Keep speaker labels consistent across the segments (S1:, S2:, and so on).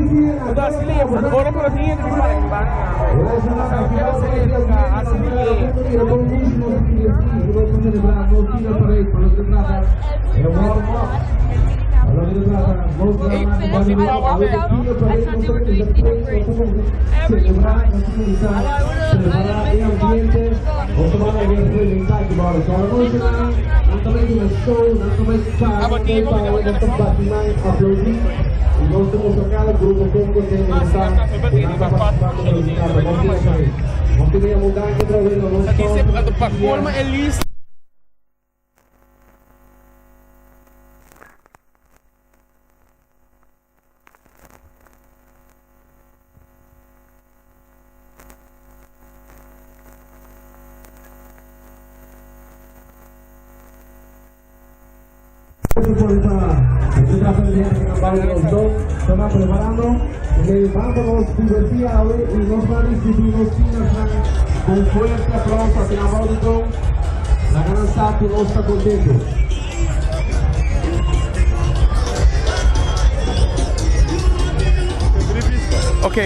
S1: udah sini orang ko natin yung paling forma é lista.
S2: Por esta se va preparando, vamos a divertir y nos van a distribuir con fuerte aplauso aquí en Abaudito. La gran SAP no está contento.
S1: Ok.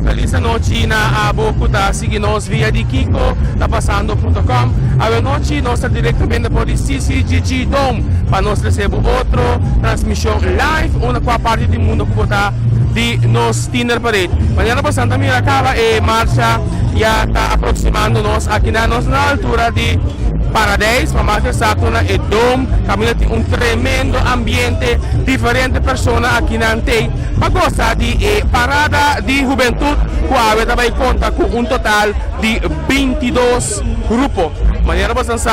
S1: Feliz noite na Bocuta, siga-nos via de Kiko, tapasando.com. A noite nós estamos diretamente por CCGG Dome, para nós receber outra transmissão live, uma com a parte do mundo que está de nos Tinder Parade. Manhã para Santa Miracaba e marcha já está aproximando-nos aqui na altura de Paradise, para marcha Saturna e Dome. Camila tem tremendo ambiente, diferentes pessoas aqui na Antei, para gostar de parada de juventude, que também conta com total de 22 grupos. Maneira bastante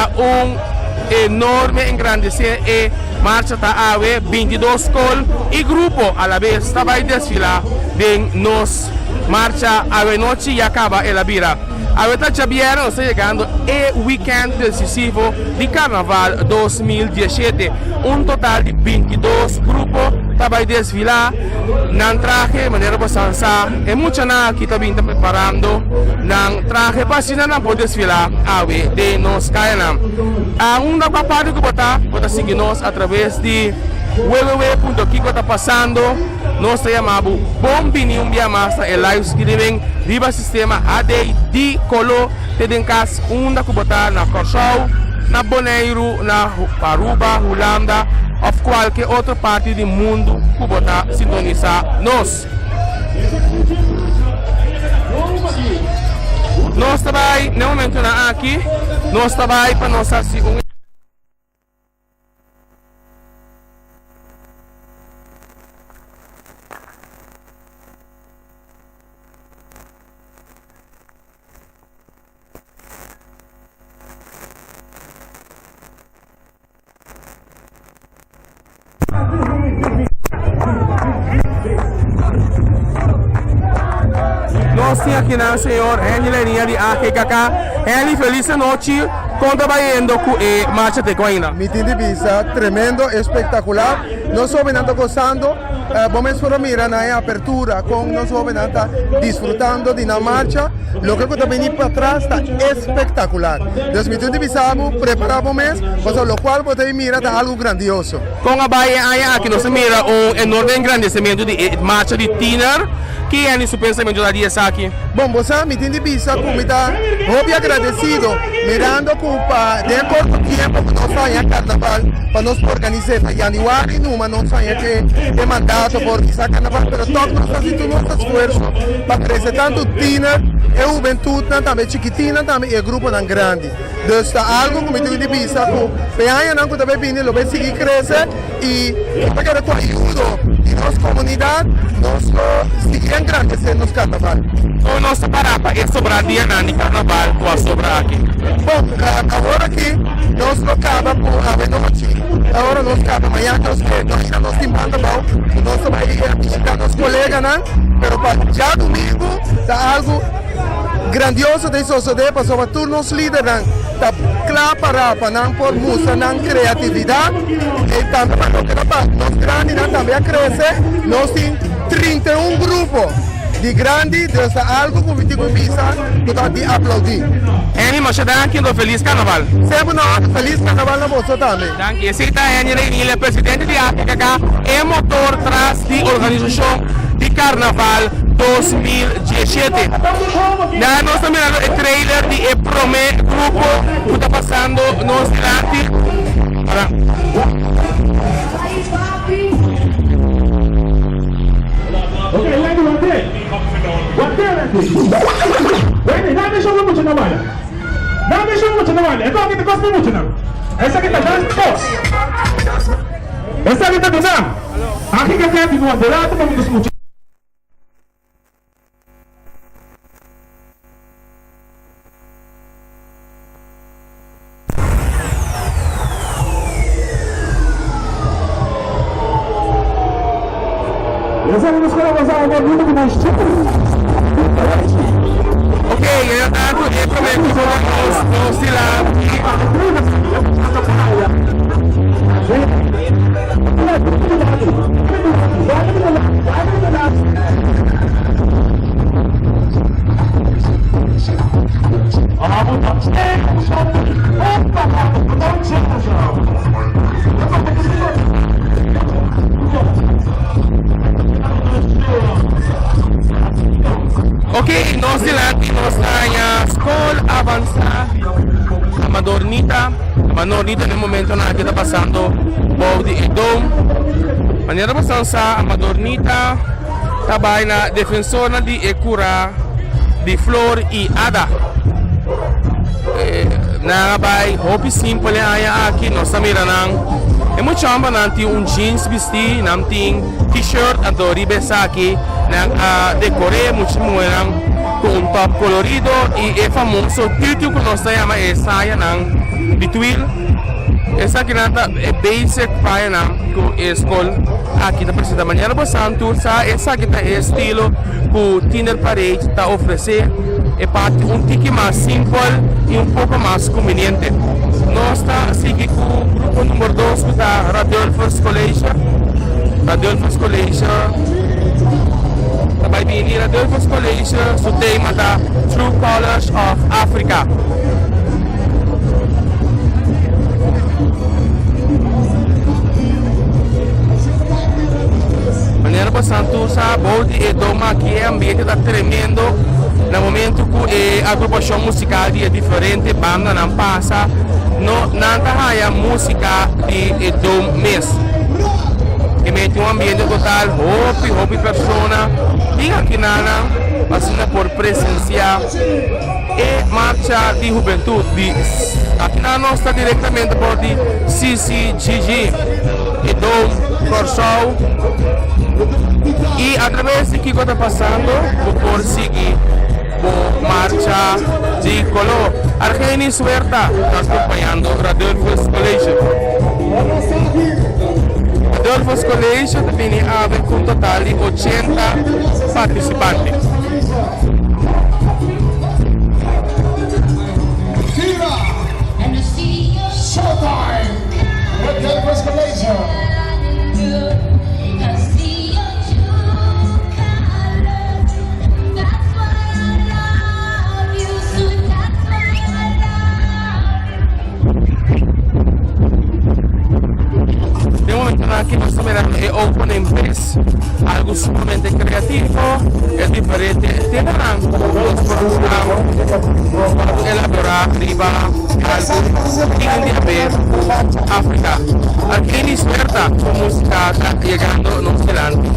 S1: enorme, engrandecer e marcha está a 22 escolas e grupo a la vez vai desfilar de nos marcha a noite e acaba a bira. A Javiera está chegando o weekend decisivo de Carnaval 2017. Total de 22 grupos vai desfilar na traje, maneira bastante e muita na que também está preparando na traje para se não poder desfilar a de nos caia. A uma parte que pode seguir nós através de www.kikotapasando. Nós chamamos Bombini Massa e live streaming viva sistema AD de Colo Tedencas Unda Kubota na Corsau, na Bonaire, na Aruba, Holanda ou qualquer outra parte do mundo Kubota sintonizar nós. Nós também, no momento aqui, nós também para nós assim nós temos aqui na senhor Henry Lenia de AKKK. Henry, feliz noite. Conta vayendo com a marcha de Coina.
S3: Mitin de visa tremendo, espectacular. Nós estamos gozando. Vamos a mirar na apertura com nós estamos disfrutando de na marcha. Lo que está venindo para trás está espectacular. Nós mitin de visa preparamos, lo cual podemos mirar algo grandioso.
S1: Com a Bahia aqui nós mira enorme engrandecimento de marcha de Tinder. Que é o pensamento da dia aqui?
S3: Bom, você me tem de vista como está muito agradecido, mirando com de corto tempo que nós saímos a carnaval, para nós organizar em janeiro, numa nós saímos de mandato por organizar carnaval, mas todos nós fazemos nosso esforço para crescer tanto Tinder, a juventude, também chiquitina, também e o grupo tão grande. Então, está algo que me tem de vista, que a não também vem, lo vai seguir crescer e para que ajuda em nossa comunidade, nós seguimos engrandecendo nos carnaval.
S1: O nosso parapa é sobrar dia de carnaval, ou sobrar aqui?
S3: Bom, agora aqui, nós acaba por a noite, agora nós acaba amanhã, nós ainda nós temos carnaval, nós vamos visitar nossos colegas, mas para já domingo, está algo grandioso de sociedade, para sobretudo nos líderes, está claro para não por mostrar não criatividade, e também para nós grandes também a crescer, nós temos 31 grupos de grande, dessa algo que me digo visa, que tá de aplaudir.
S1: Eni, mas você dá aqui do Feliz Carnaval.
S3: Sempre nós, feliz carnaval na você também.
S1: Danke. Esse é Eni Reinile, presidente de APKK, é motor tras de organização de Carnaval 2017. Na nossa mirada é trailer de Eprome grupo que está passando nos delante.
S4: Okay, lagi Wait, dame show mucho na wala. Dame show mucho na wala. Ito ang kita cost mucho na. Esa kita dan cost. Esa kita dan. Akin ka kaya binuha dala ito pamigas mucho. Esa nos kaya pasang ako dito kung mas chico.
S1: Ok, eu tanto é prometo que vamos sila. Ok, nós delante nós na escola avançada Amadornita no momento na que está passando Bode e Dom. Maneira passando sa Amadornita também na defensora de Ecura de Flor e Ada. Na vai hopi simple aya aqui nós mira nang é muito chamba nanti jeans vesti nanti t-shirt adori besaki nang decore muito muerang com top colorido e é famoso tudo que nós chama é saia nang bitwil essa que nada é basic para nang com escola aqui na presida manhã passando sa essa que tá estilo que Tinder Parade tá oferecer é parte tique mais simples e pouco mais conveniente. Nós está aqui com o grupo número 2 que está Radolfo's College. Também vem Radolfo's College, o tema da True Colors of Africa. Maneira passando sa Bode e Doma aqui é ambiente está tremendo. No momento que a agrupação musical é diferente, banda não passa, não há música de Dom mês. E mete um ambiente total, hopi persona, diga que nada, passando por presenciar e marcha de juventude. Aqui nós está diretamente por de CCGG e Dom Corsol. E através de que está passando, por seguir marcha de color. Argeni Suerta está acompanhando Radolfo's College. Radolfo's College também abre com um total de 80 participantes.
S5: Showtime! Radolfo's College!
S1: Aquí nós miramos é open space, algo sumamente criativo, é diferente, terão os programas para elaborar riba algo digno de ver África. Aqui em Esperta, a música está chegando no Zelândia.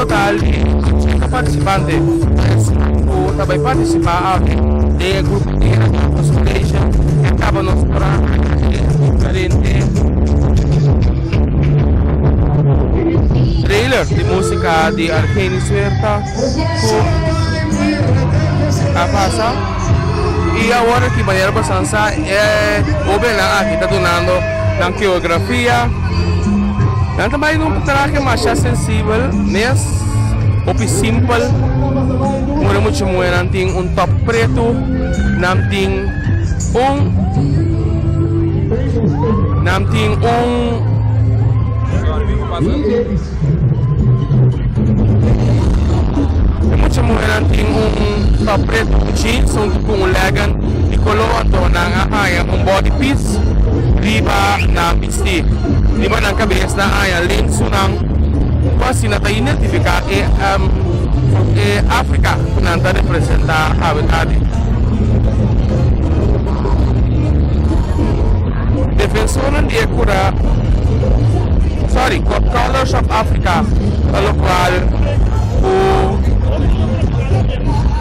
S1: total de 80 participantes. O também participar do grupo de Association que acaba nos programas diferentes trailer de música de Arcane Suerta a passar. E agora que maneira bastante é o bem aqui está donando na coreografia. Dan também não terá que mais sensível, mas o simple. Mura muito muito nanti top preto, nanti muito muito nanti top preto jeans com legging de color na aya body piece riba na misty riba ng cabeça na aya link sunang quasi na tayo identificar África nanta representa a verdade. Defensora de cura, Colors of Africa, pelo qual o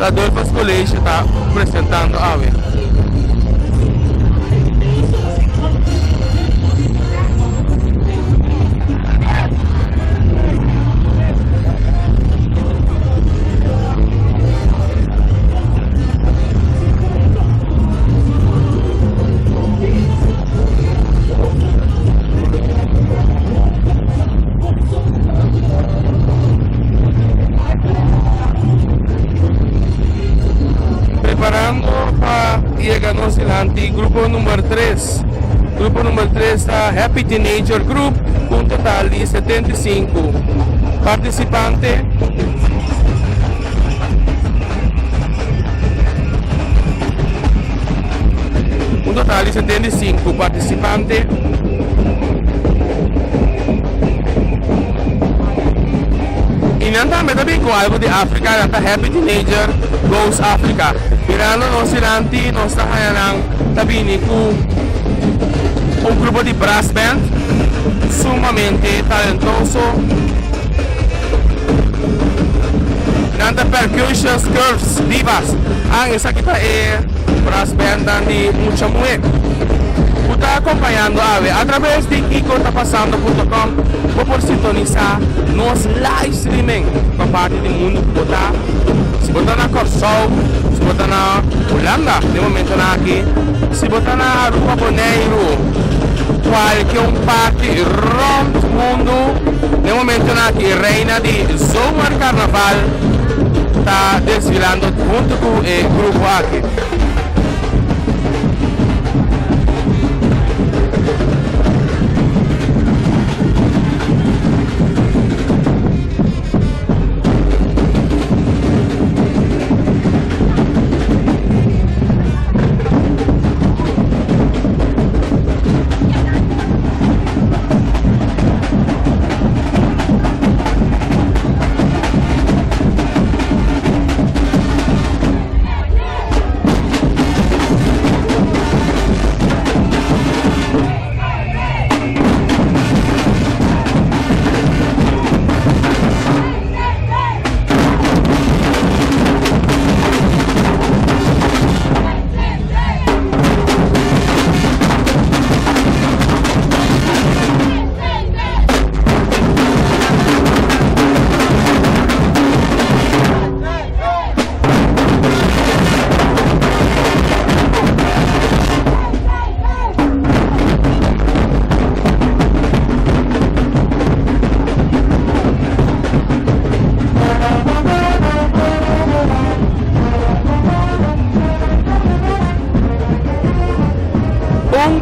S1: Adolfo College está apresentando a ver. Llegamos adelante, grupo número 3. Grupo número 3 está Happy Teenager Group, com total de 75 participantes. Un total de 75 participantes. E também com algo de África, está Happy Teenager Goes Africa. Mirando nos ilanti, nós estamos tabini com grupo de brass band sumamente talentoso. Nanta percussions, curves, divas. Esa kita brass band de mucha mujer. Está acompanhando a través de KikoTaPasando.com por sintonizar nos live streaming para parte do mundo que está. Se botar na Corsol, se botar na Holanda, de momento na aqui, se botar na Rua Boneiro, qualquer parte rompe o mundo, de momento na aqui, reina de Zomer Carnaval, está desfilando junto com o grupo aqui.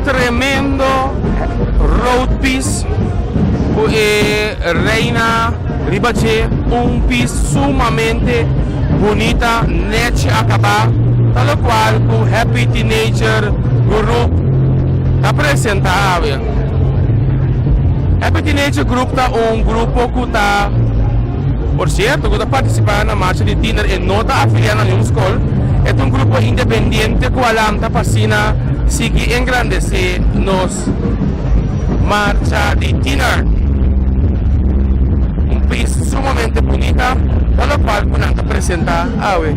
S1: Tremendo road piece reina ribache un piece sumamente bonita net acabar tal cual con Happy Teenager Group está presentado. Happy Teenager Group está un grupo que está, por cierto, que está participando en la marcha de dinner y no está afiliado a ninguna escuela. Es un grupo independiente que está pasando sigue engrandecer nos marcha de dinner. Un piece sumamente bonito. palco não apresenta awe.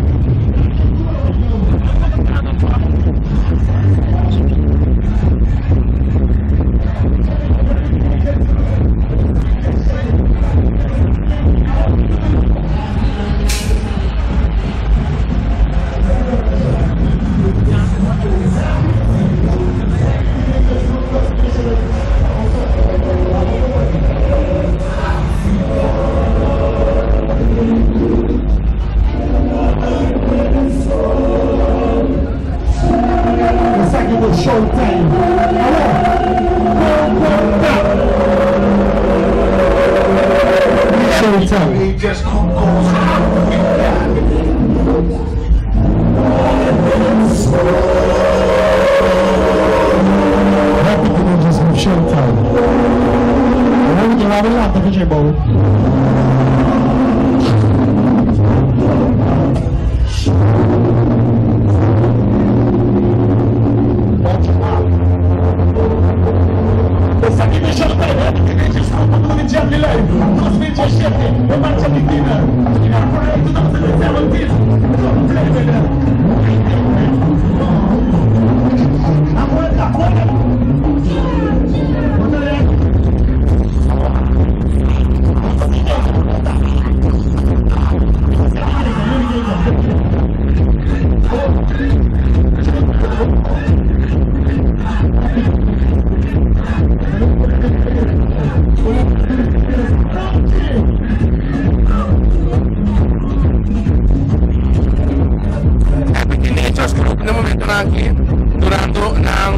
S4: Showtime. Showtime.
S5: He just goes
S4: Happy to be just with Showtime. Vamos que vai lá, tá que bom.
S1: Durando na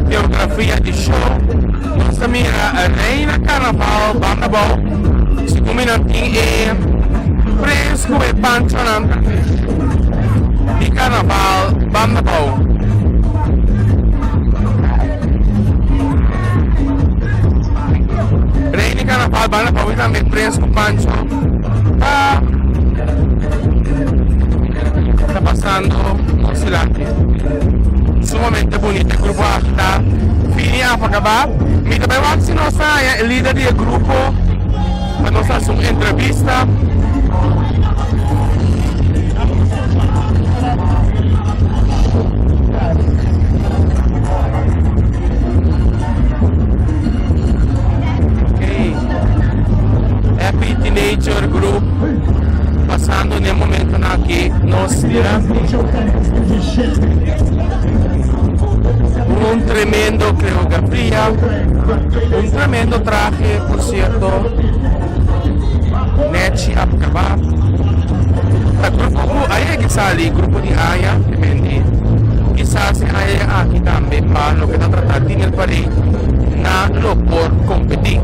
S1: biografia di show, nossa mira Reina Carnaval Banda Bau, si combinanting e fresco e pancionante di Carnaval Banda Bau. Reina Carnaval Banda Bau também fresco pancho está pasando oscilante. Sumamente bonito, il gruppo Acta fini a acabar. Mi dovevo anzi nostra il leader del gruppo per nostra su un'intervista. Ok, Happy Teenager Group passando nel momento che nos dirà un tremendo coreografía, un tremendo traje, por cierto, Nechi Apkaba. El grupo, ahí que sale el grupo de Aya, quindi quizás Aya aquí también para lo que está tratando en el país, na lo por competir.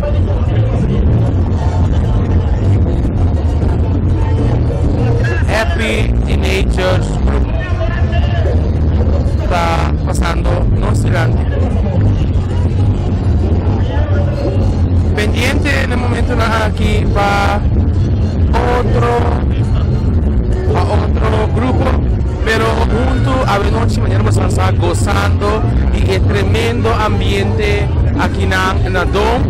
S1: Happy Teenagers Group está pasando oscilante. Pendiente en el momento aquí para otro grupo, pero junto a la noche mañana vamos a estar gozando y el tremendo ambiente aquí en la DOM.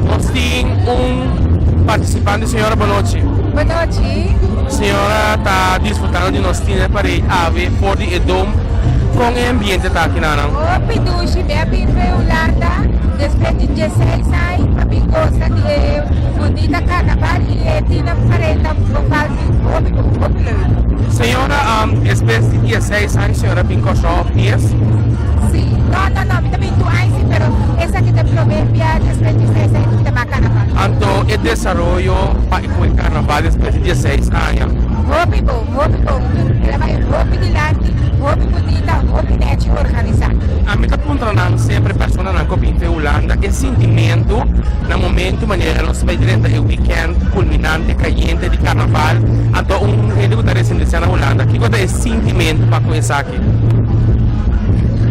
S1: Nos tiene un participante, señora, buenas noches.
S6: Boa noite.
S1: Senhora está desfrutando de nós tinha para ave for the Edom com o ambiente tá aqui na não.
S6: O pidushi me abinve Holanda, después de 16 anos, a mim gosta de bonita carnaval e tina parenta local de popular.
S1: Senhora, espécie de 16 anos, senhora pinco só pies?
S6: Sim, não, também tu anos, pero essa que te proverbia después de 16 anos de carnaval.
S1: Então, o desenvolvimento para o carnaval después de 16 anos.
S6: Roupa bom, ela vai roupa de lante, roupa bonita, roupa net organizada.
S1: A mim tá apontando sempre pessoa na copinha Holanda, esse sentimento no momento maneira nós vai direto o weekend culminante caliente de carnaval, então ele que tá residência na Holanda, que é esse sentimento para começar aqui?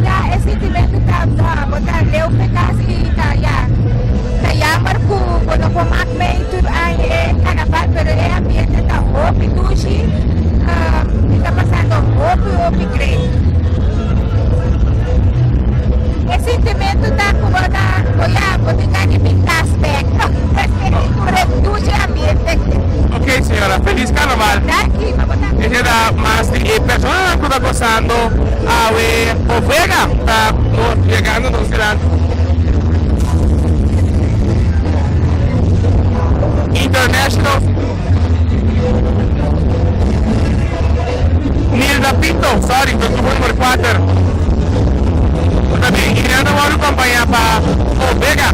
S6: Ja, esse sentimento tá botar leu pecasi tá marco quando comacmento aí carnaval, pero é ambiente tá roupa dushi, está passando roupa grande. Esse sentimento tá com botar que pintar aspecto, reduz o ambiente.
S1: Ok, Ok, señora, feliz carnaval.
S6: Daqui, babotang.
S1: Ese era más de personas que están gozando a ver Ovega, está llegando, nos serán. International Nilda Pinto, sorry, grupo número 4. También Irene Moro acompaña para Ovega.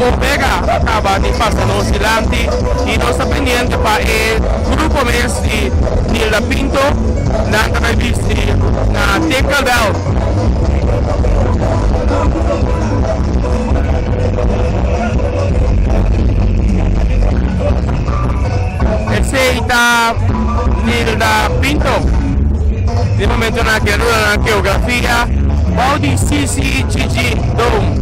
S1: Ovega acaba de pasar los adelante y nos está aprendiendo para el grupo mes de Nilda Pinto, la entrevista na Tecaldel. Ese está Nilda Pinto. De momento na querida na geografia, Baldi CCGG Dome.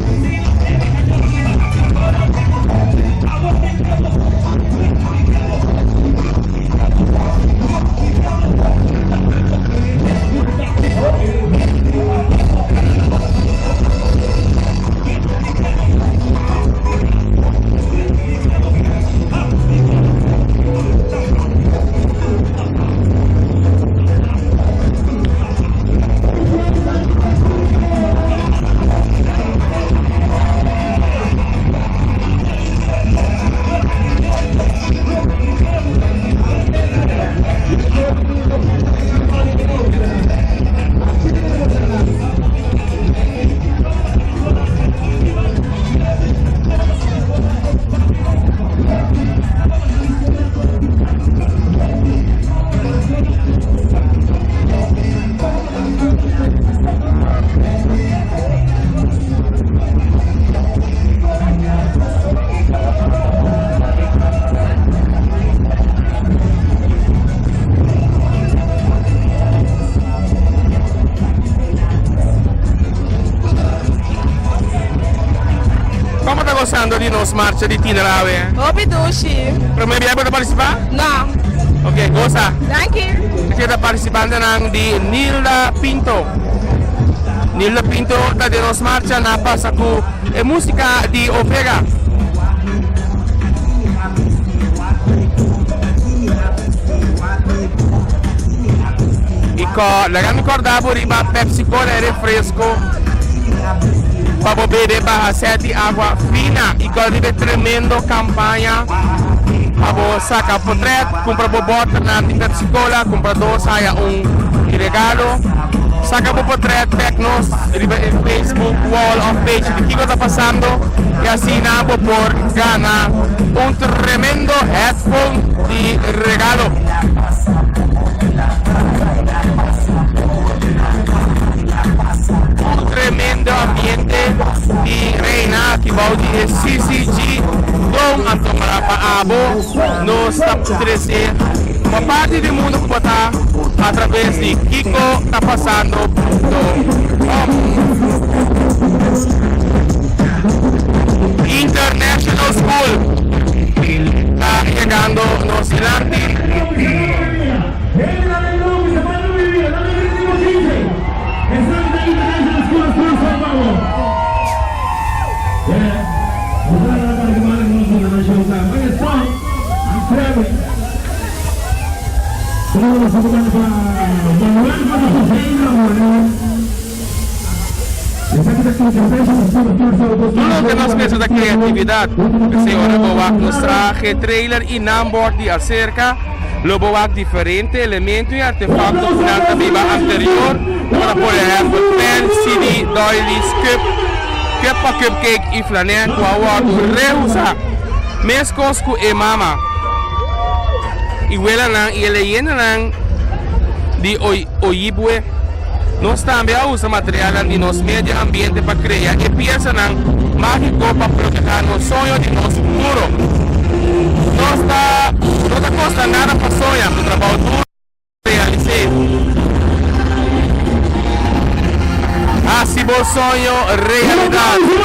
S1: Como está gostando de nos marcha de Tinarave?
S6: Obidushi.
S1: Primeiro para participar?
S6: Não.
S1: Ok, gosta?
S6: Daqui.
S1: Aqui está participando de Nilda Pinto. Nilda Pinto está de nos marcha na passa com música de Ovega. E legal acordar riba Pepsi Cola e refresco para beber barra 7 água fina e com tremendo campanha para sacar portrait, compra bota na Pepsi Cola, compra dois, saia regalo, saca portrait, tecnos, Facebook, wall of page de que está passando e assim nabo por ganar tremendo headphone de regalo. Tremendo ambiente di reina que vai de CCG Dome Antomara para Abo nos está crescer uma parte do mundo que está através de Kiko está passando International School está chegando no Silante. Tudo que nós pensamos da criatividade, que se ora nos traje trailer e number de acerca, lobo diferente elementos e artefactos durante a viva anterior, para por exemplo, pen, CD, doilies, cup, cupcake e flanel, com a water, reusa, mescos com e mama. E ela e leyenda de Oibwe. Nós também usamos material de nosso meio ambiente para criar e pensa mágico para proteger o sonho de nosso futuro. Não custa nada para sonhar, para trabalhar duro realizar. Assim bom sonho, realidade.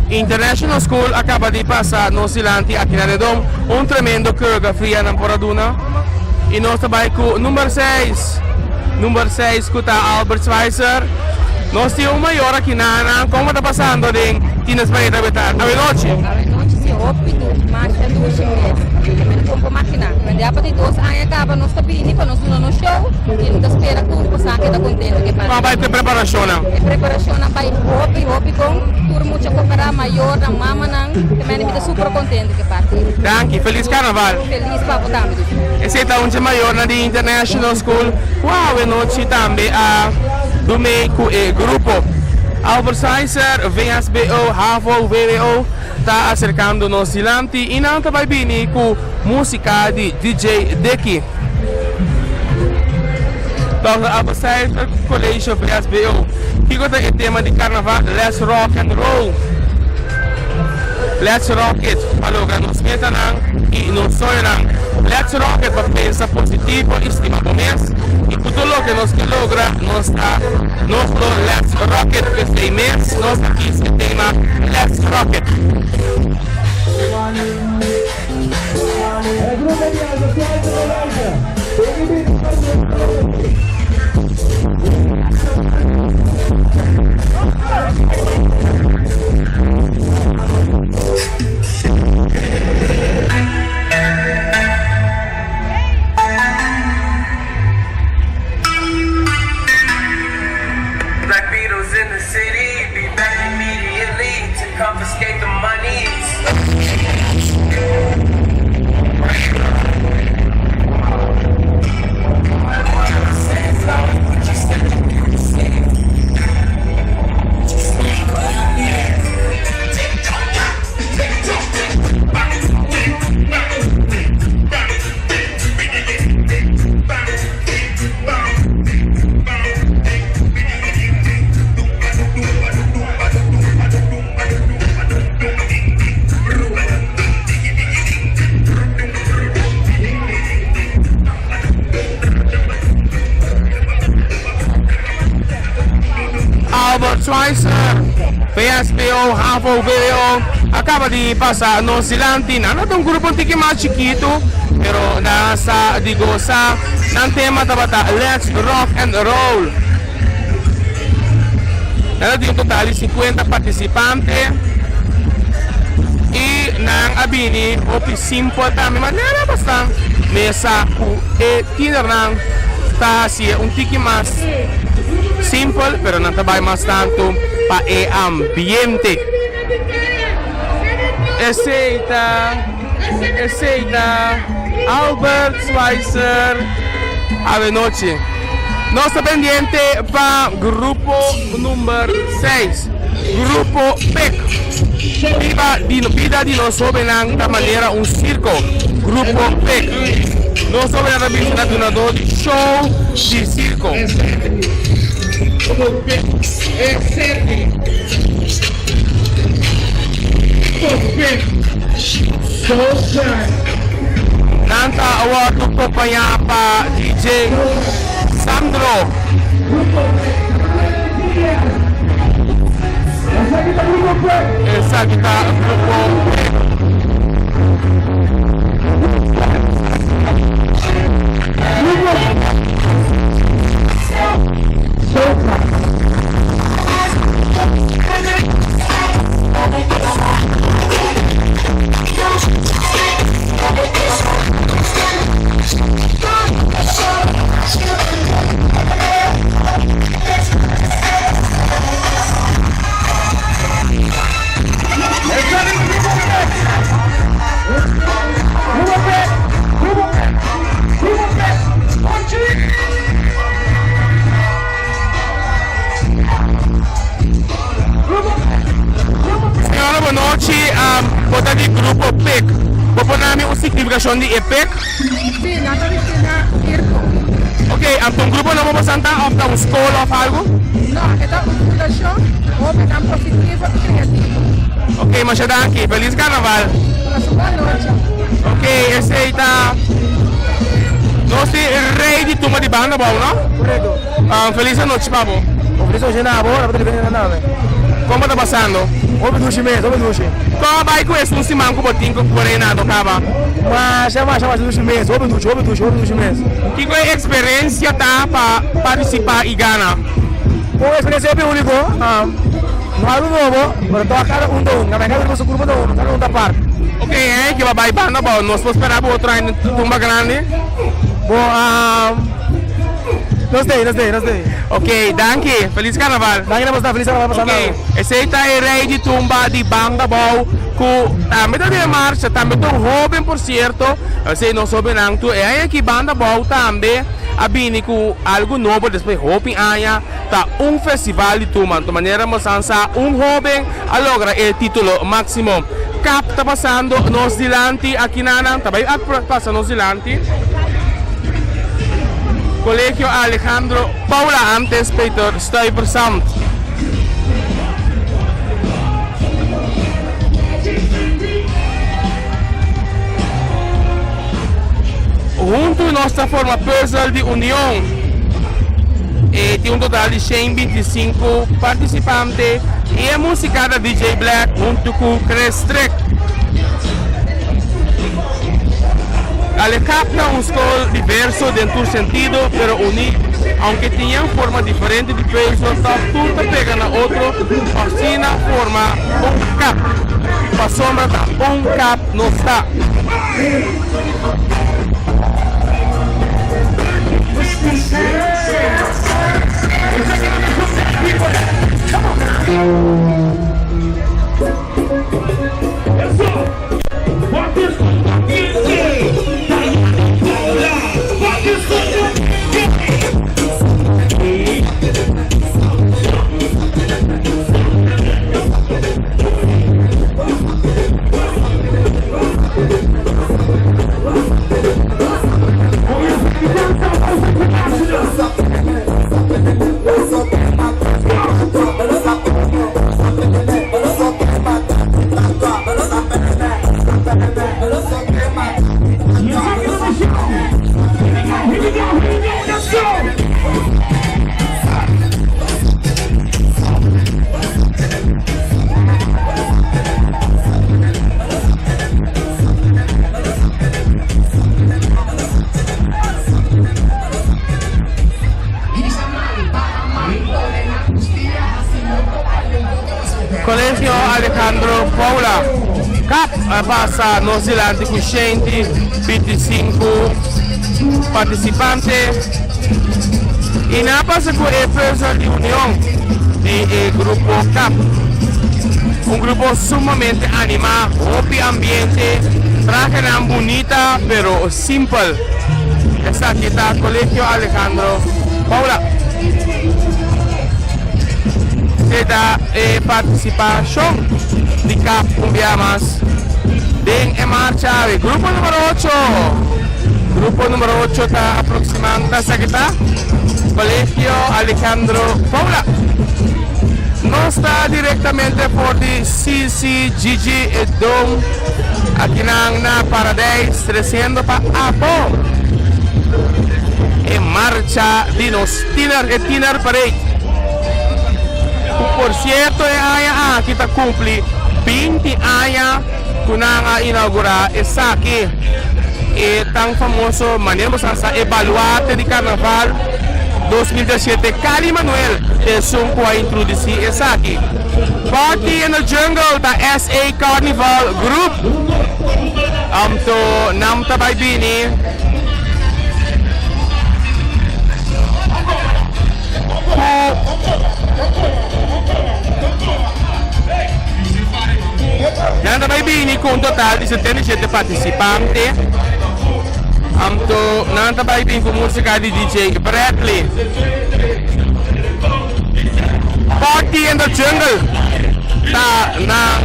S1: International School acaba de passar no Silante aqui na Redom tremendo coreografia na Poraduna e nós trabalhamos com o número 6 que está Albert Schweitzer. Nós temos o maior aqui na como está passando de Tinas Maria Betar. A noite
S6: se rápido, marcha do chinês. Como máquina. Quando é para de 2 anos acaba nós também para nós no show e nós espera tudo passar que está contente que para.
S1: Vai ter preparação.
S6: Preparação vai hobby com por muita cooperação.
S7: para maior, na mama, também me super contente que partir.
S1: Danke, feliz carnaval.
S7: Feliz para o também.
S1: Esse é um maior na de International School. Uau, e noite também a do meio grupo. Albert Schweitzer, VSBO, HAVO, VWO, está acercando nos silante e não vai vir com música de DJ Deki. Então, Albert Schweitzer, colégio VSBO. Aqui tem o tema de carnaval, Let's Rock and Roll. Let's Rock It, falou que nos meta e nos sonha. Let's Rock It para pensar positivo, estima o mês. E tudo o que nos logra, nos está, nos Let's Rock It, que este mês, nós aqui se tema Let's Rock It.
S8: Black Beatles in the city, be back immediately to confiscate the monies.
S1: Albert Schweitzer, VSBO, HAVO, VWO, acaba de passar no silante, não é um grupo um pouquinho mais chiquito, pero nasa de gozar, ng tema tabata, Let's Rock and Roll. Nandito yung total 50 participantes e nang abini o simple tami manera basta mesa ku tinernang kasi un tiki mas simple pero natabay mas tanto pa ambiente. Eceita Albert Schweitzer ave noche. Nossa pendiente para grupo número 6, grupo PEC. Vida de nós sobenang da maneira circo, grupo PEC. Nós sobenang da visita de um show de circo. Nanta award acompanhar para DJ Sandro. Essa aqui tá Senhora, boa noite. Bota de grupo PEC. Vou pôr na minha significação de EPEC.
S6: Sim, nada de circo.
S1: Ok, então o grupo não vamos sentar ou uma escola ou algo?
S6: Não, é uma fundação, ou uma positiva e criativa.
S1: Ok, mas já aqui. Feliz carnaval.
S6: Boa noite.
S1: Ok, esse aí tá... Nós temos rei de turma de banda, bom, não?
S3: Correto.
S1: Feliz noite, Pablo.
S3: Ofereço hoje na boa, para ver na nave.
S1: Como está passando?
S3: Houve duas meses, houve duas.
S1: Como vai com esse um simanco botinho que porém nada acaba?
S3: Mas chama duas meses, houve duas meses.
S1: Que qual é a experiência tá para participar e ganhar?
S3: Bom, a experiência é única. Não há novo, mas estou a cada na minha casa do grupo não, cada da parte.
S1: Ok, que vai banda bom, nós vamos esperar para outro ano tumba grande.
S3: Bom, Nós
S1: Ok, dank je. Feliz carnaval.
S3: Dank je, feliz carnaval passando.
S1: Ok, esse está é rei de tumba de Banda Bau, que também está de marcha, também tão jovem, por certo. Você não sabe não, tu é aqui Banda Bau também, a bini com algo novo, depois jovem aia, tá festival de tumba, de maneira moçança, jovem, a logra o título máximo. Cap está passando, nos dilante, aqui na também passa nos dilante. Colegio Alejandro Paula antes Peter Stuyvesant. Junto nossa forma personal de união, tem total de 125 participantes e a música da DJ Black junto com Chris Trick. Ela capta escola diverso dentro do sentido, pero unido, aunque tenham forma diferente de peso, tá tudo pega na outro, assim na forma cap. A sombra tá cap não está. Colegio Alejandro Paula Cap passa nos dilante com 125 participantes e na passa com a empresa de união do grupo Cap, grupo sumamente animado, happy ambiente, traje bonita pero simple. Essa aqui está Colegio Alejandro Paula. Da participação de Cap Cumbiamas. Bem em marcha, grupo número 8. Grupo número 8 está aproximando, está aqui, tá? Colegio Alejandro Paula. Não está diretamente por de CCGG e Dom, aqui na Paradise, descendo para Apo. Em marcha de nos Tiner Parade. Por cierto, aqui está cumpre 20 anos que nang inaugurar essa aqui. É tão famoso, maneira de evaluar de Carnaval 2017. Cali Manuel é um que introduzir essa aqui. Party in the Jungle da SA Carnival Group. To nam tabay bini. Nanda may bini com um total de 77 participantes. Nanda may bini com música de DJ Bradley. Party in the Jungle tá na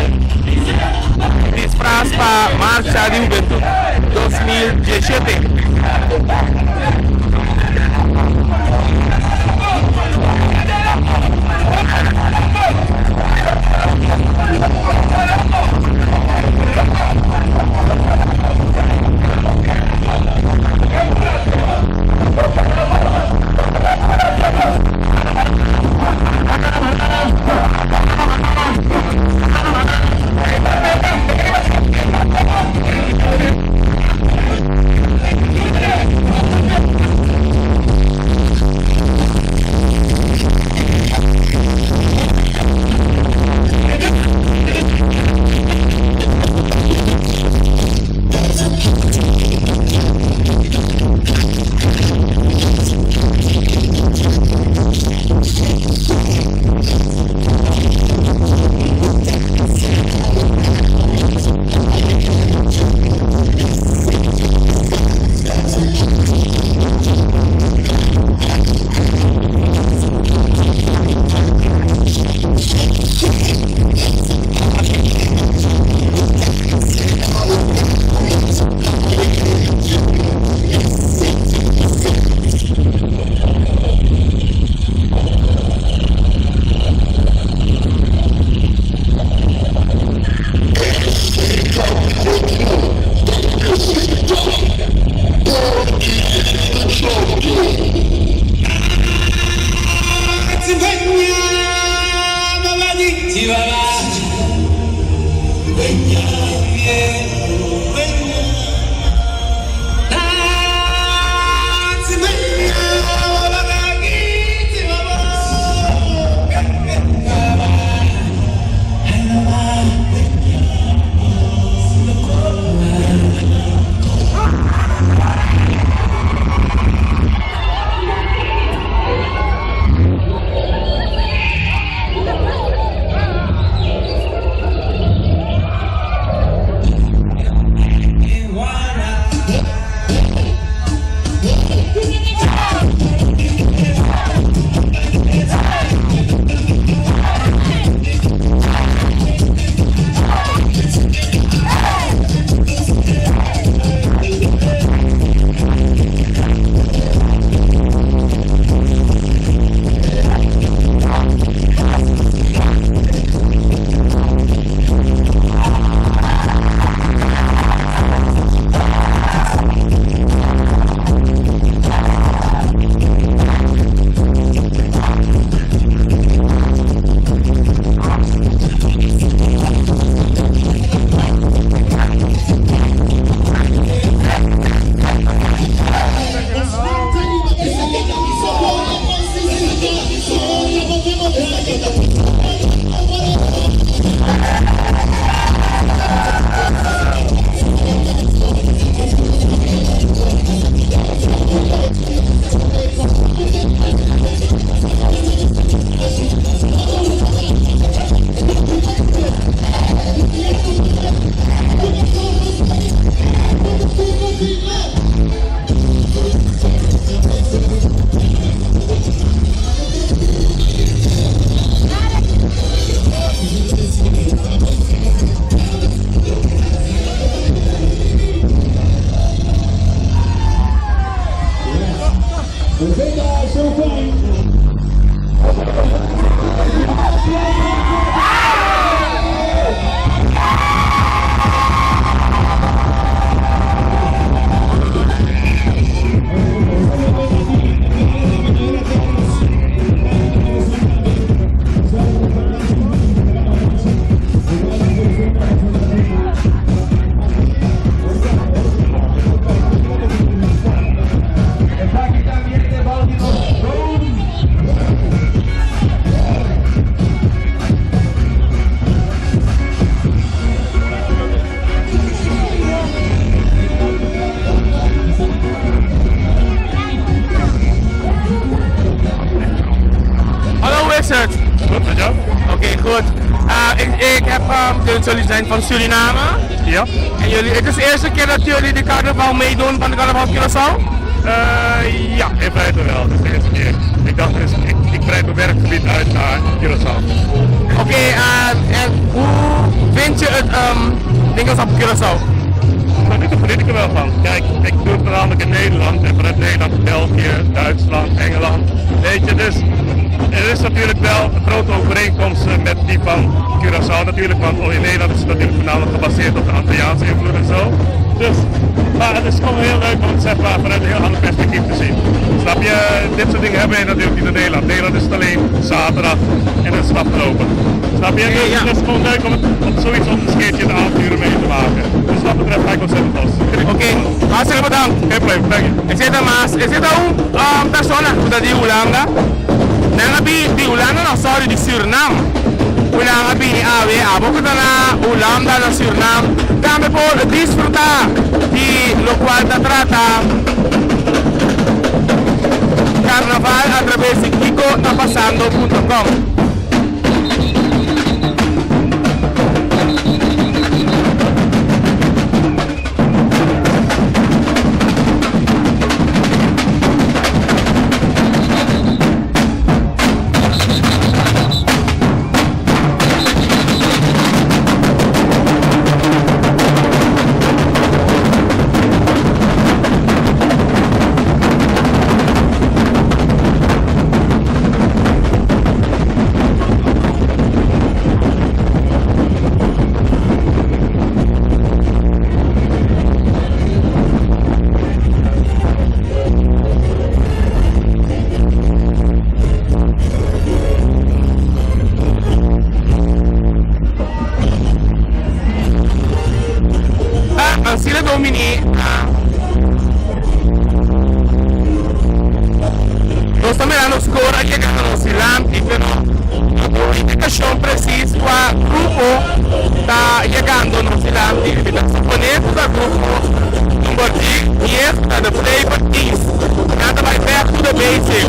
S1: disfraz para Marcha de Juventude 2017. Jullie zijn van Suriname?
S9: Ja.
S1: En jullie, het is de eerste keer dat jullie de carnaval meedoen van de carnaval Curaçao?
S9: Ja, in feite wel. Dat is de eerste keer. Ik dacht, ik breid mijn werkgebied uit naar Curaçao.
S1: Oké, en hoe vind je het dingen op Curaçao?
S9: Daar geniet ik er wel van. Kijk, ik doe het voornamelijk in Nederland en vanuit Nederland, België, Duitsland, Engeland. Weet je, dus er is natuurlijk wel een grote overeenkomst met die van Curaçao natuurlijk, want in Nederland is het natuurlijk voornamelijk gebaseerd op de Antilliaanse invloed en zo. Dus, maar het is gewoon heel leuk om het zeg maar, vanuit een heel ander perspectief te zien. Snap je, dit soort dingen hebben we natuurlijk niet in Nederland. Nederland is het alleen zaterdag en een stap lopen. Snap je? Dus het is gewoon leuk om zoiets op een scheertje in de avonduren mee te maken. Dus wat betreft ga ik ontzettend los.
S1: Oké, hartstikke bedankt.
S9: Geen probleem, dank je.
S1: Er zit een persoon dat die Hollanda. Die Hollanda, nou sorry, die Suriname. Hollanda bini awe, abokutana, Hollanda na Suriname. Tambe por disfrutar di lo cual da trata carnaval a través de KikoTaPasando.com. Domini, nós estamos mirando os cores chegando no Silante, pero a indicação precisa qual grupo está chegando no Silante. Então, suponendo que o grupo número 10 está de Flavor Kings, nada mais perto do basic.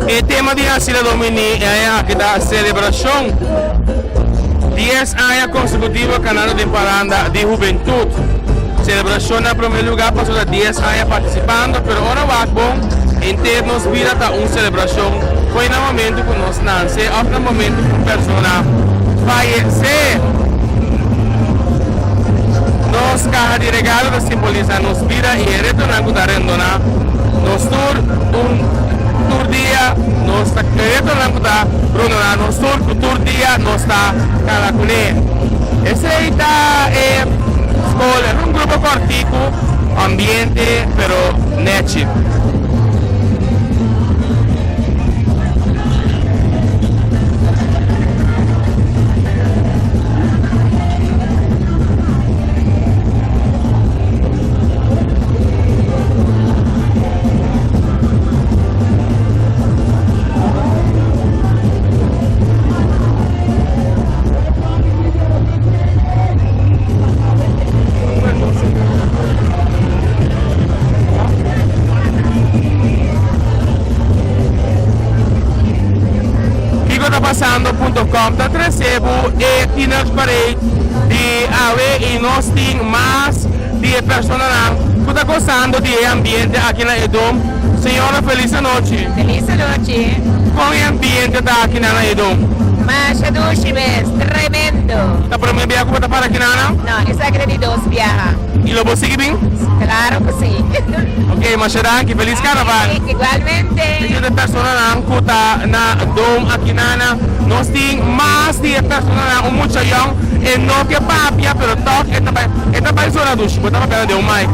S1: O tema de Asila Domini é aqui da celebração 10 anos consecutivos canal de Paranda de Juventude. Celebração em primeiro lugar passou de 10 anos participando, mas agora vai bom internos vira uma celebração. Foi no momento que nós nascemos, outro momento que uma pessoa fallecer. Nós carros de regalo que simbolizam nos vida e retornando da rendona. Nós tour dia, nós retornando da Bruna, nós tour dia, nós está Calacune. Esse aí é escola, um grupo cortico, ambiente, pero net. Passando.com está recebo e tinha parede de ave e nós temos mais de pessoas que estão gostando de ambiente aqui na Edom. Senhora, feliz noite.
S6: Feliz noite.
S1: Como é o ambiente aqui na Edom?
S6: Mas tremendo.
S1: Está para mim viajar para aqui na?
S6: Não, isso acredito viajar.
S1: E lo vos sigue bem?
S6: Claro que sim.
S1: Ok, mas que feliz carnaval.
S6: Igualmente.
S1: E de pessoas que estão na Dom aqui na nós temos mais de pessoas, muito young, e não que papia, pero toque, esta vai zona do chico, estava pegando um mic.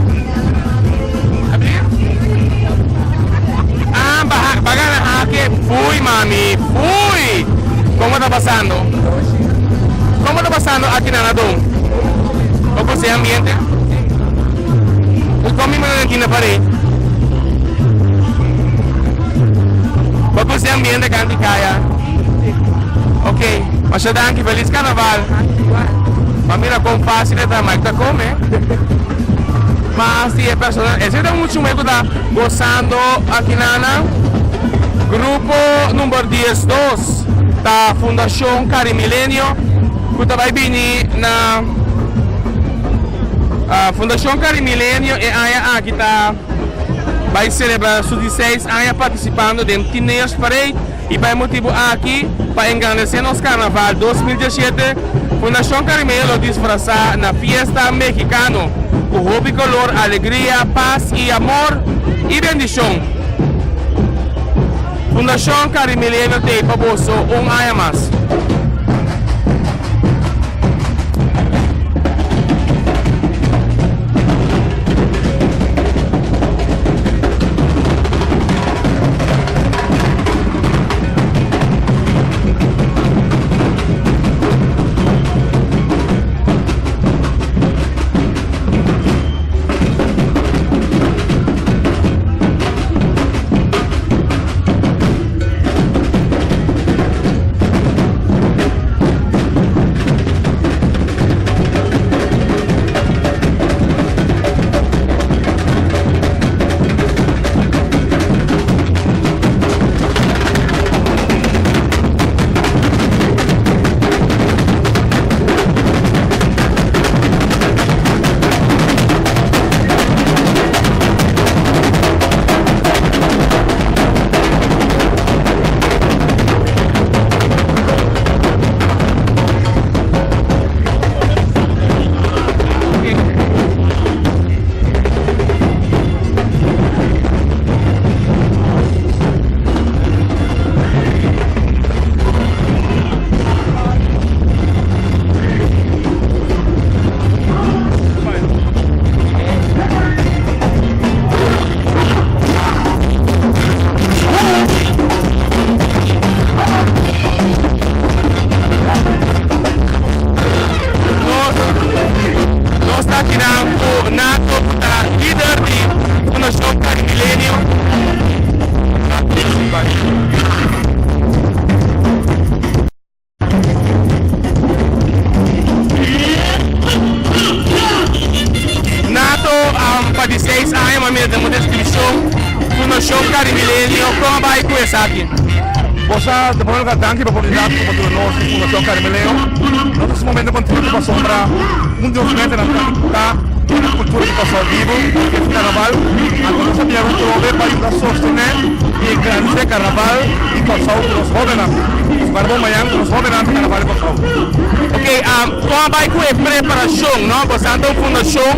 S1: Abrir? Ah, bagana aqui, fui mami, fui! Como está passando? Como está passando aqui na Dom? Como se ambiente? Como me aqui na parede? Como se ambiente canticaya? Ok, mas danke, feliz carnaval. Família com fácil também está comendo. Mas se é pessoal, esse é muito meio que está gostando aqui na grupo número 10 da Fundação Carimilênio, que vai vir na Fundação Carimilênio e aí aqui está vai celebrar seus 16 anos participando de Teenage Parade e vai motivo aqui para engrandecer nosso Carnaval 2017. Fundação Carimilênio disfrazar na fiesta mexicana com hobby, color, alegria, paz e amor e bendição. Fundação Carimilênio tem para você ano mais. aqui na Nato, líder de Fundação Carimilênio. Nato, para 16 anos, a minha descrição, Fundação Carimilênio, como vai começar aqui?
S9: Posa, de primeiro lugar, danke pela oportunidade de poder nós, Fundação Carimilênio. Nós, nesse momento, contribuímos para desenvolvimento da cultura do pessoal vivo, que é o carnaval. Agora, nós sabemos que o para ajudar a sostener e engrandece carnaval e pessoal dos jovens. Os barbos amanhã, os jovens do carnaval e pessoal.
S1: Ok, como vai com a preparação, não? Você anda uma fundação,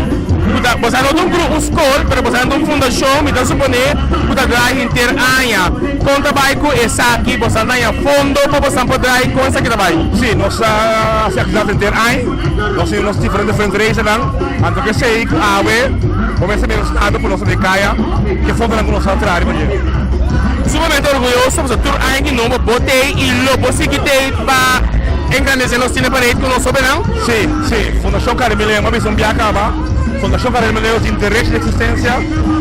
S1: você anda uma escola, mas você anda uma fundação, então suponer que você vai inteira ano. Quando trabalha com essa aqui, você anda em fundo, para você poder com essa que trabalha?
S9: Sim, nós se atividade inteira ano, nós temos diferentes fundraisers, antes que sei que a AWE começa a ver o estado por nossa decaia, que fundo na nossa área,
S1: Sumamente orgulhoso, porque tudo aí não botei e lo consegui para engrandecer nosso time para com o nosso soberano.
S9: Sim, Fundação Carimilênio é uma visão bem acaba. Fundação Carimilênio tem interesse de existência.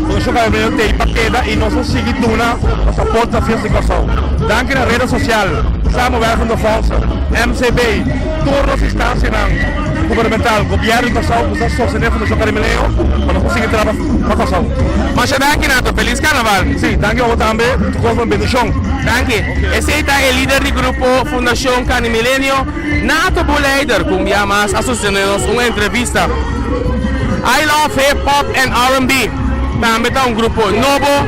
S9: Fundação Carimilênio tem paqueta e nós conseguimos doar nossa porta de educação. Danke na rede social, samenwerking de Fonds, MCB, todas as instâncias governamental, governo do São Paulo, sostener a Fundação Carimilênio para nós conseguir trabalhar com a Fundação.
S1: Mas danke, Nato, feliz carnaval.
S9: Sim, danke ao também, tu gosta de bendição.
S1: Danke. Esse é o líder do grupo Fundação Carimilênio, Nato Buleider, com mais associados uma entrevista. I love hip hop and R&B. Também está um grupo novo.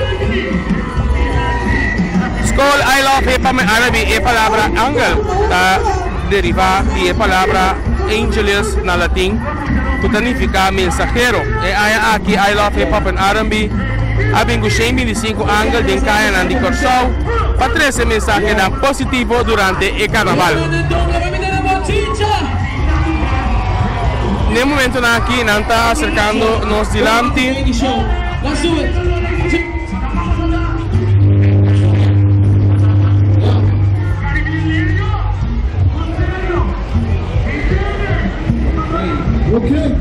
S1: Escola I love hip hop and R&B é a palavra angel, está derivada da palavra angelus na latim, que significa mensageiro. E aqui I love hip hop and R&B. Abbiamo 25 angel de Caia de Corsol para trazer mensagem positivo durante o carnaval. No momento aqui, não está acercando nos delante.
S5: Okay.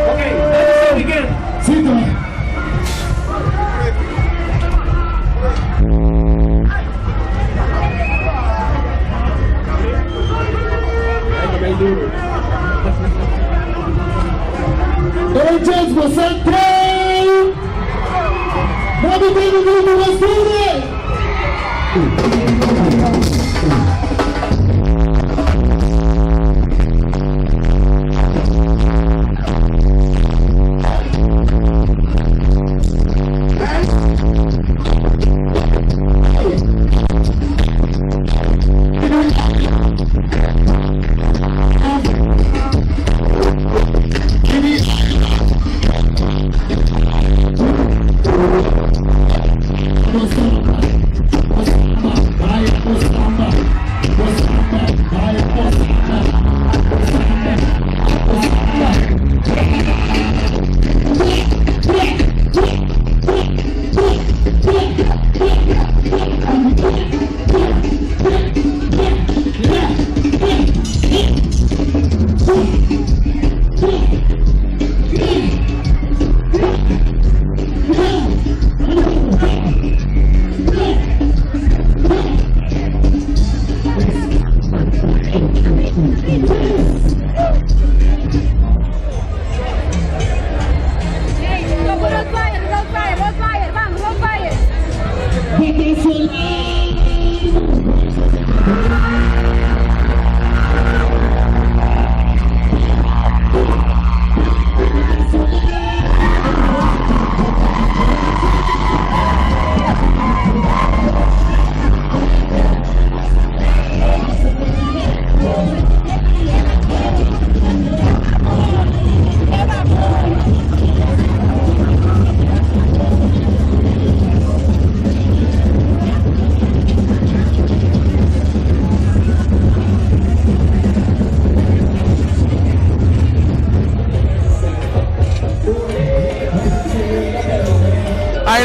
S4: Okay, let's begin.
S5: Sit down. Angels Basante! Vamos ver o grupo Basante!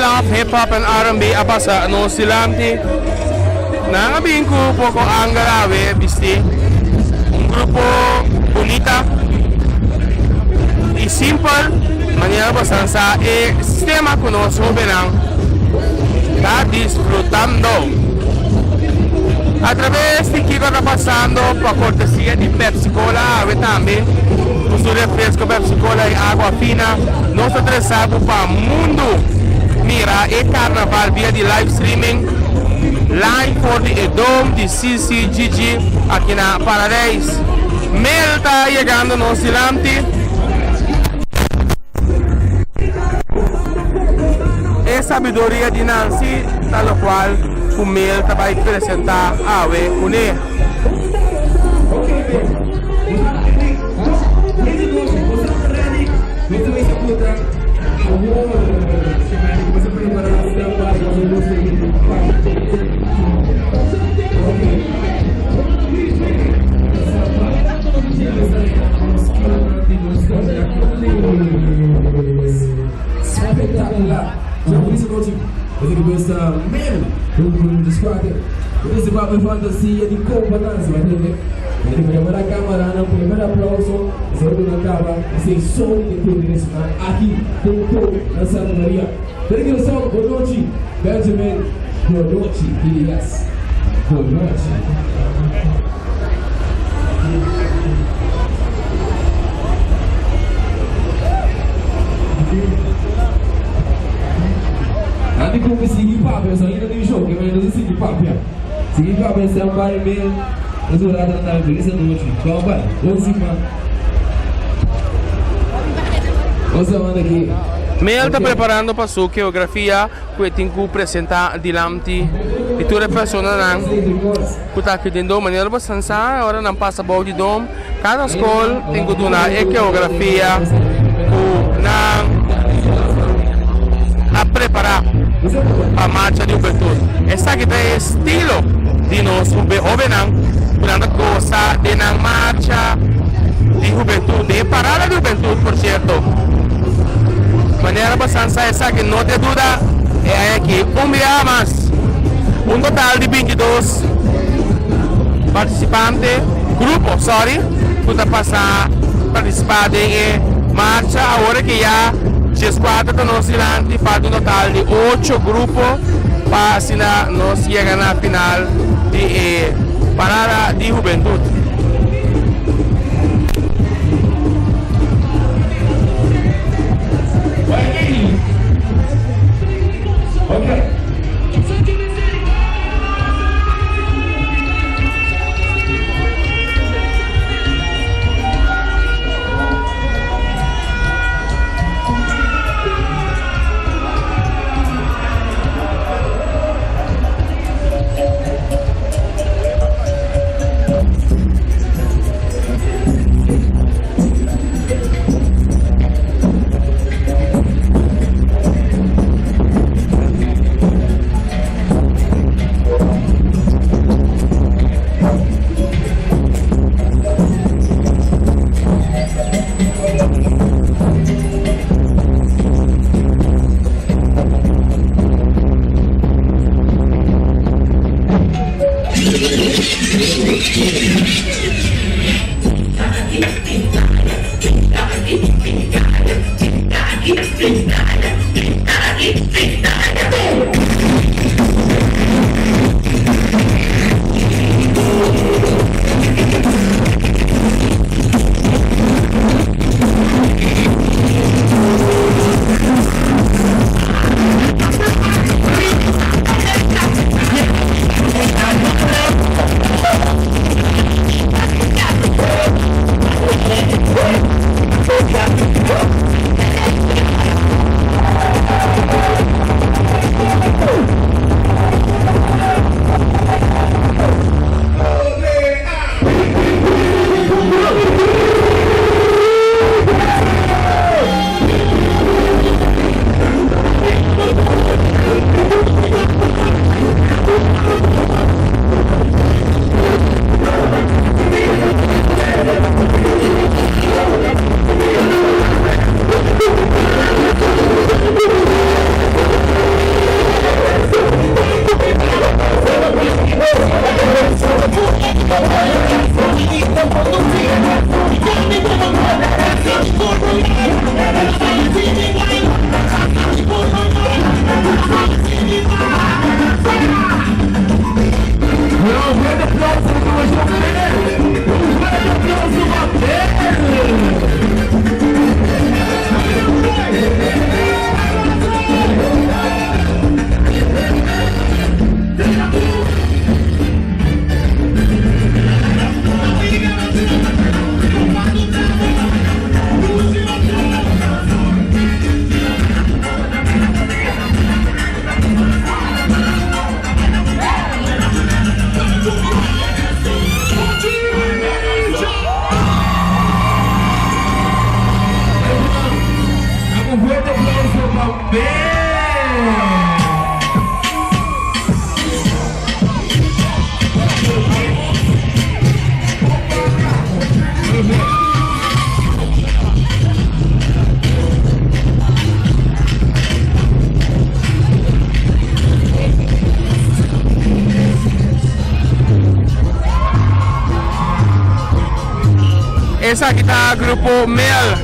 S1: soft hip hop and R&B apa sa no silamti. Nangabing ko poco ang grave bisti. Un grupo bonita y simple. Manera bastanza e sistema conosco benang. Está disfrutando. A través de Kiko está pasando por cortesía de Pepsi Cola, también con su refresco Pepsi Cola y agua fina. Nos atravesamos para el mundo. Mira, el carnaval vía de live streaming. Line for the Dome de CCGG aquí en Paradise. Mel está llegando no silante. Es sabiduría de Nancy, tal cual Kumel te va a presentar a ver con él.
S2: This is man who described it. This is about my fantasy di competenza, vedete? Vedete che la camera non può avere applauso, se uno acaba, sei solo di quelli aqui dentro la Santa Maria. Perché lo so, Bonoci, Benjamin Bonoci, yes. Bonoci. Nanti kau mesti hip hop ya, soalnya nanti show kita main dari hip hop ya. Si hip hop yang sampai main, itu ada tentang tulisan dulu. Kau apa? Kau siapa? Kau sama lagi.
S1: Mel está preparando para sua coreografia que tem que apresentar diante de toda a pessoa não que está aqui dentro de maneira bastante agora não passa bom de dom cada escola tem que dar a coreografia não a preparar a marcha de juventude. Essa aqui é estilo de nós jovens quando gosta de na marcha de juventude, de parada de juventude, por certo. Maneira bastante essa que não tem dúvida é aqui dia mais total de 22 participantes que está passar participar em marcha agora que já as quatro da nossa ilante faz um total de 8 grupos para assim nós chegar na final de parada de juventude.
S2: Okay.
S1: Essa aqui tá o grupo Mel.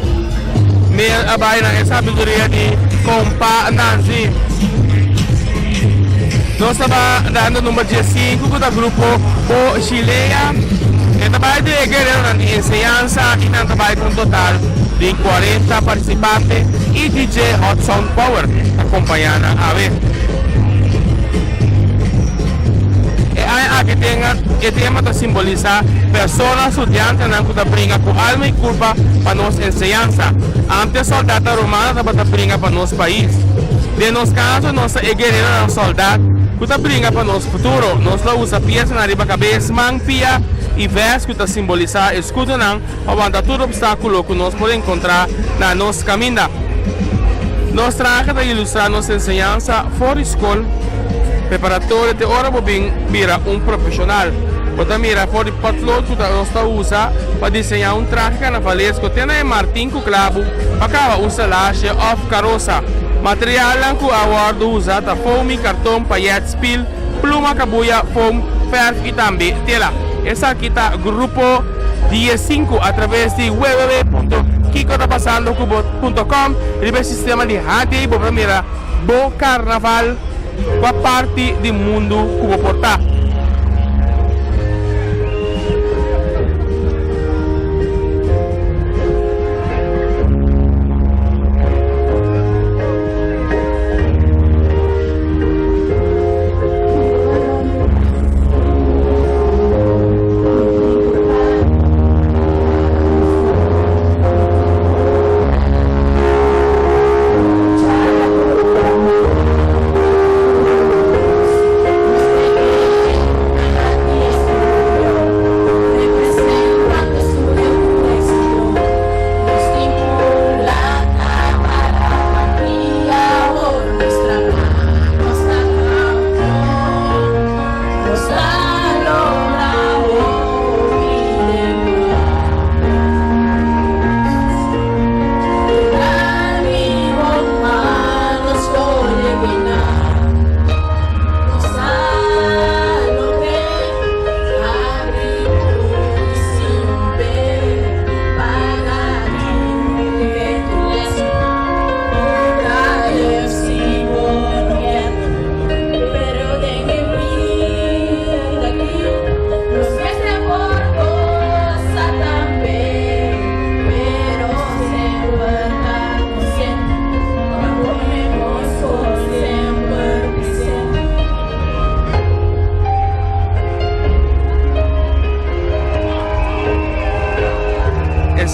S1: Mel abay na essa sabedoria de Compa Nanzi. Nós estamos dando o número 15 com o grupo O Chileia. E trabalho de guerreiro na enseñança e não trabalho com um total de 40 participantes e DJ Hot Sound Power acompanhando a ver. Que tenha que tema para simbolizar pessoas estudiantes que brinca com alma e culpa para nossa enseñança. Antes soldata romana para brinca para nosso país. De nos caso nossa guerreira é soldado que brinca para nosso futuro. Nós não usa peça na riba cabeça, pia e veste que simboliza escudo não para mandar todo obstáculo que nós podemos encontrar na nossa caminhada. Nós traga para ilustrar nossa enseñança fora escola. Preparatório de hora para virar um profissional. Você mira fora de patlot que nós usa para desenhar um traje carnavalesco. Tem aí martim com clavo, para usar laje of carroça. Material que a guarda usa da foam, cartão, paillettes, spill, pluma, cabuia, foam, ferro e também tela. Essa aqui está grupo 15 através de www.kikotapasando.com e o sistema de rádio para mirar bo carnaval com a parte do mundo que vou portar.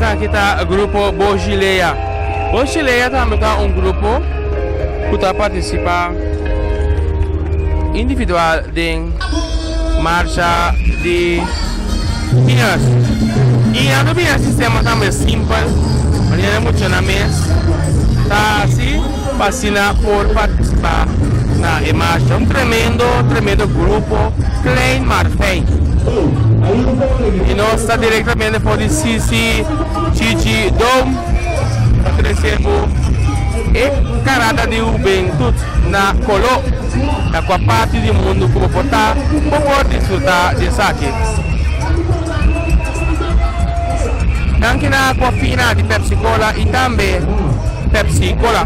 S1: Aqui está o grupo Bogileia. Bogileia também é um grupo que está participando individual de marcha de Pinhas. E a do sistema também simples, mas é muito na mesa. Está assim, fascina por participar na marcha. Um tremendo grupo, Klein Marfei. E nós está diretamente por Sisi Gigi Dom, recebemos e carada de juventude na Colo, na qual parte do mundo que vou portar, para desfrutar disso aqui. Anche na Aquafina de Pepsi Cola e também Pepsi Cola.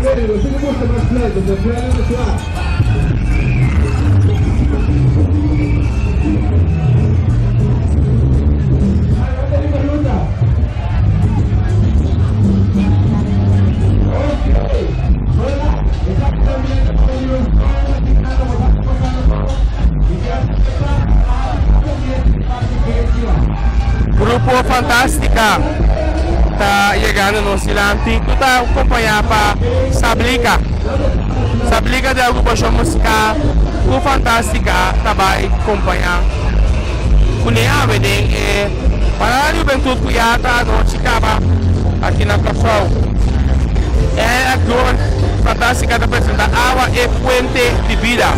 S1: Grupo Fantástica está chegando no Silante, que está acompanhando para Sablica. Sablica de agrupação musical, o Fantástica também acompanha. O Neave é para a juventude que já está no Chicaba, aqui na Cassol. É a cor Fantástica que apresenta água e fuente de vida.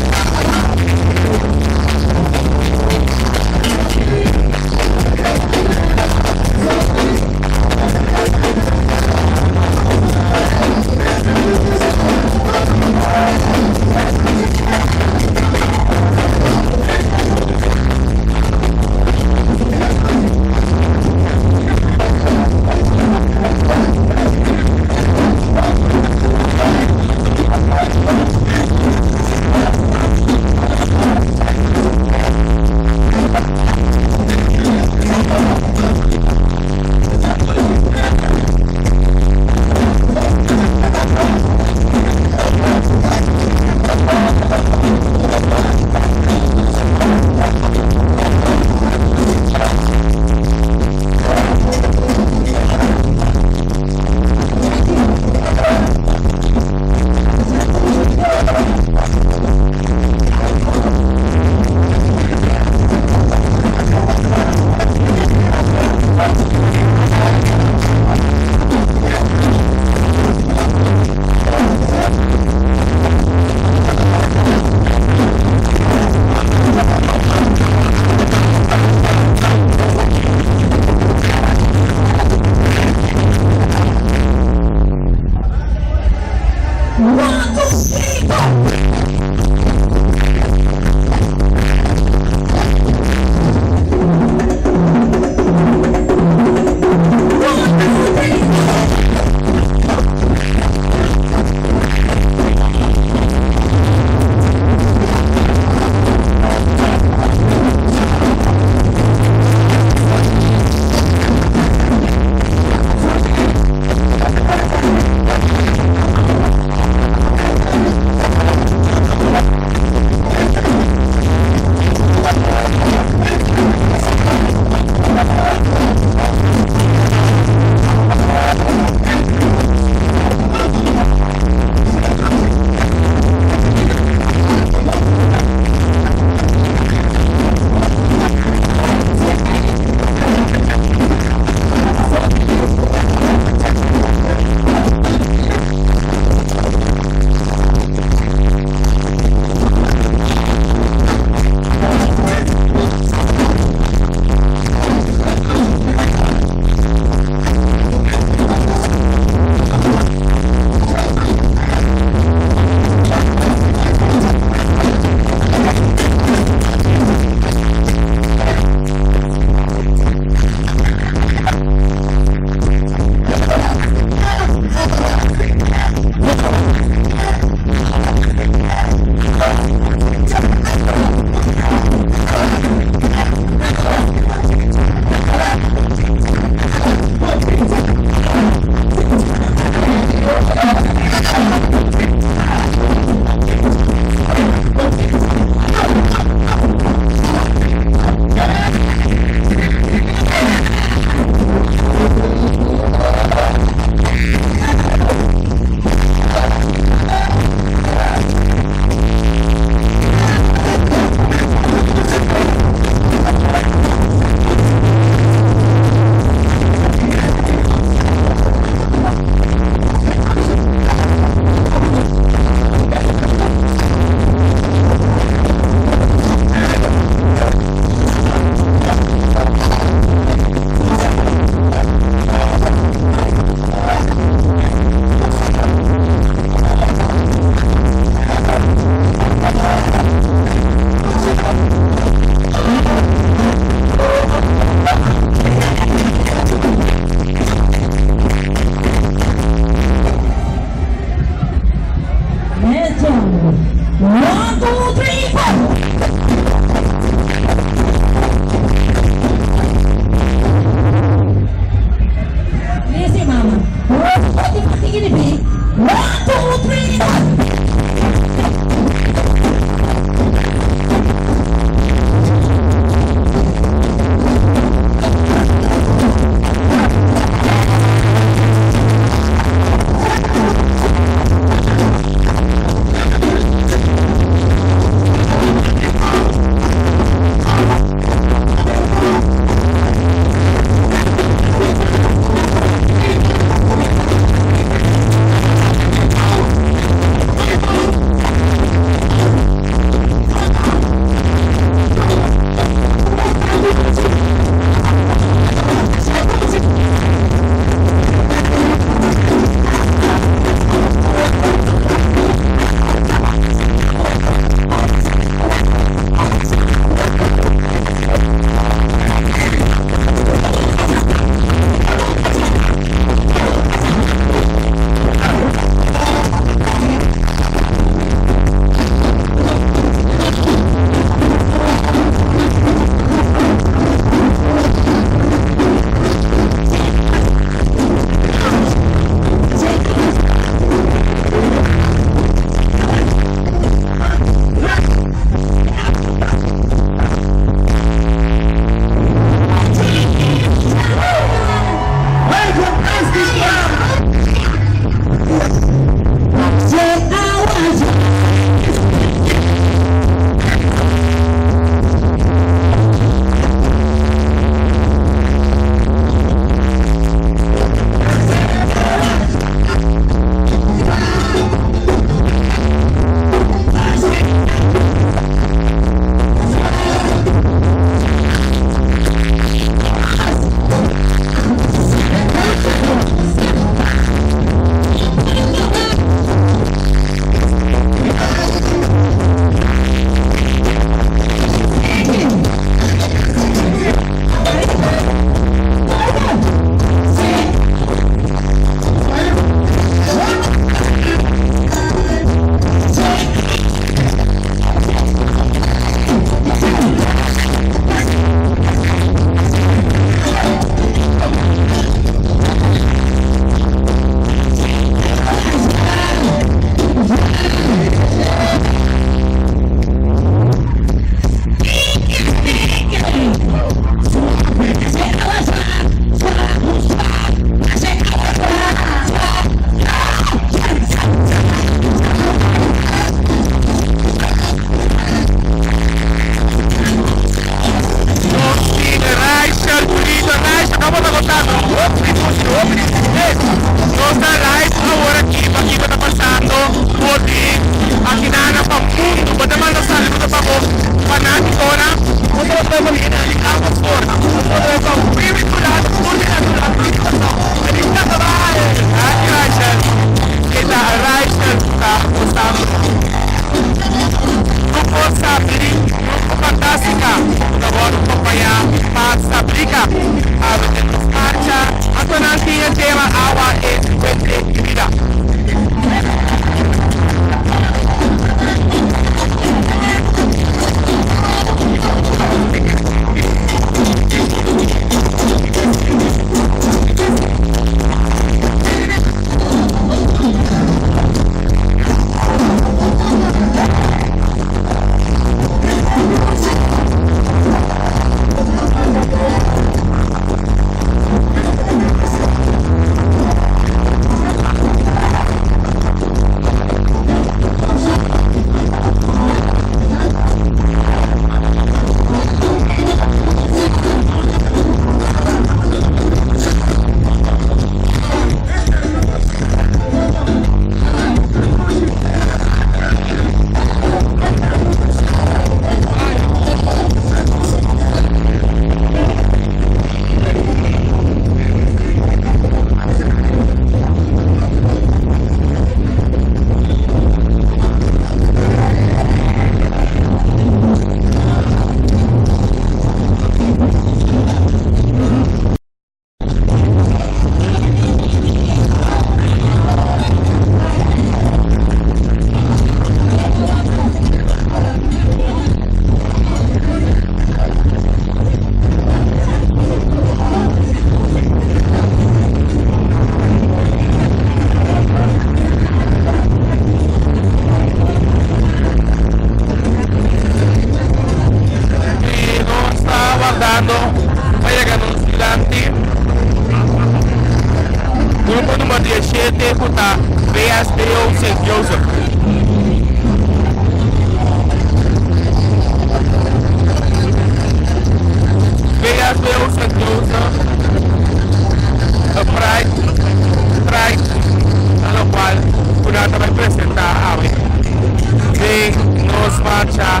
S1: marcha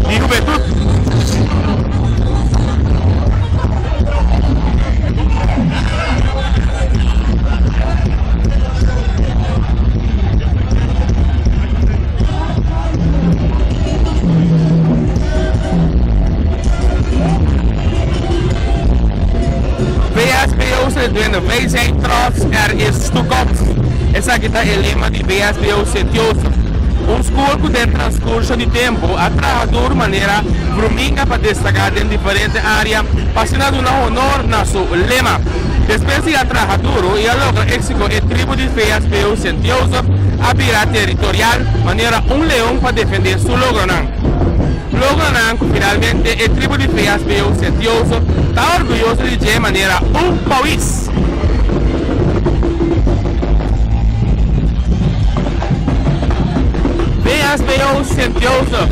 S1: de juventud. VSBO wij zijn trots, is toekomst. Essa aqui está o lema de VSBO Setioso. School que tem transcurso de tempo, a trabalhar de maneira bruminha para destacar em diferentes áreas, passando um honor na seu lema. Depois de trabalhar duro e logra éxito, a tribo de VSBO Setioso abrirá territorial, maneira leão para defender seu logro. Logro finalmente a tribo de VSBO Setioso está orgulhoso de ter maneira país. VSBO Setioso,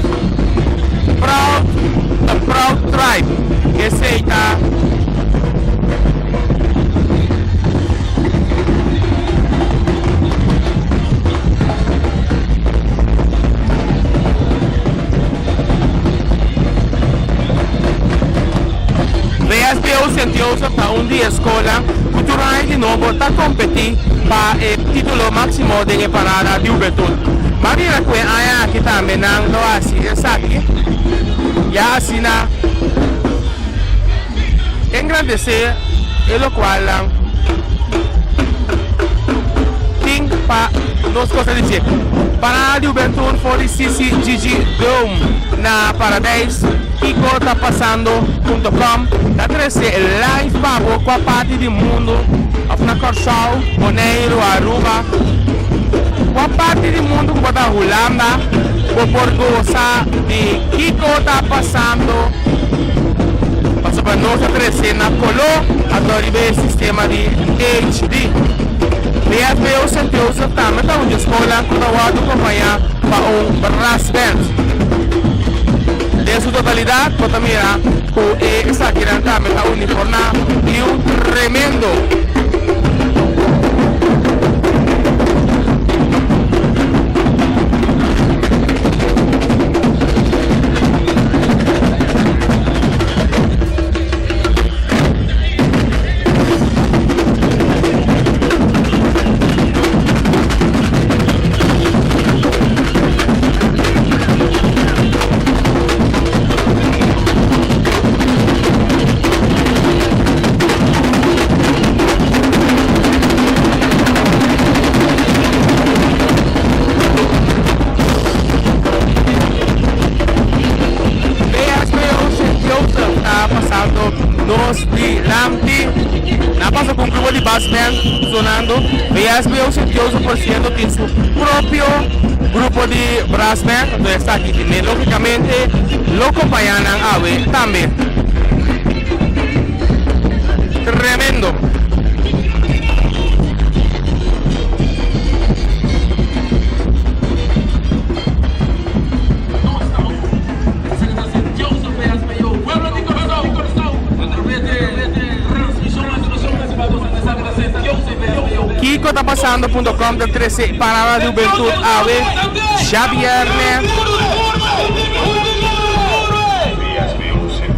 S1: a proud tribe, que aceita VSBO Setioso para dia escola cultural de novo está competir para o título máximo de parada de juventude. Maria que há aqui também não assim, essa aqui já assina engrandecer e o qual tem para nós coisas dizer para a juventude for CCGG Dome na Paradise Kiko está passando.com está trazendo live papo com a parte do mundo na Corsal, Boneiro, Aruba com a parte do mundo que está rolando por gozar de Kiko está passando para nós crescer na Colô a o sistema de HD. VSBO Setioso também está uma escola que está acompanhar para brass band. De sua totalidade, pode mirar com essa aqui também está uniformada e tremendo. Sonando, VSBO Setioso por ciento tem seu próprio grupo de brass band, então está aqui também, logicamente, lo acompanham a ver também. Tremendo. Kiko está passando.com da 13 parada de juventude a ver Xavier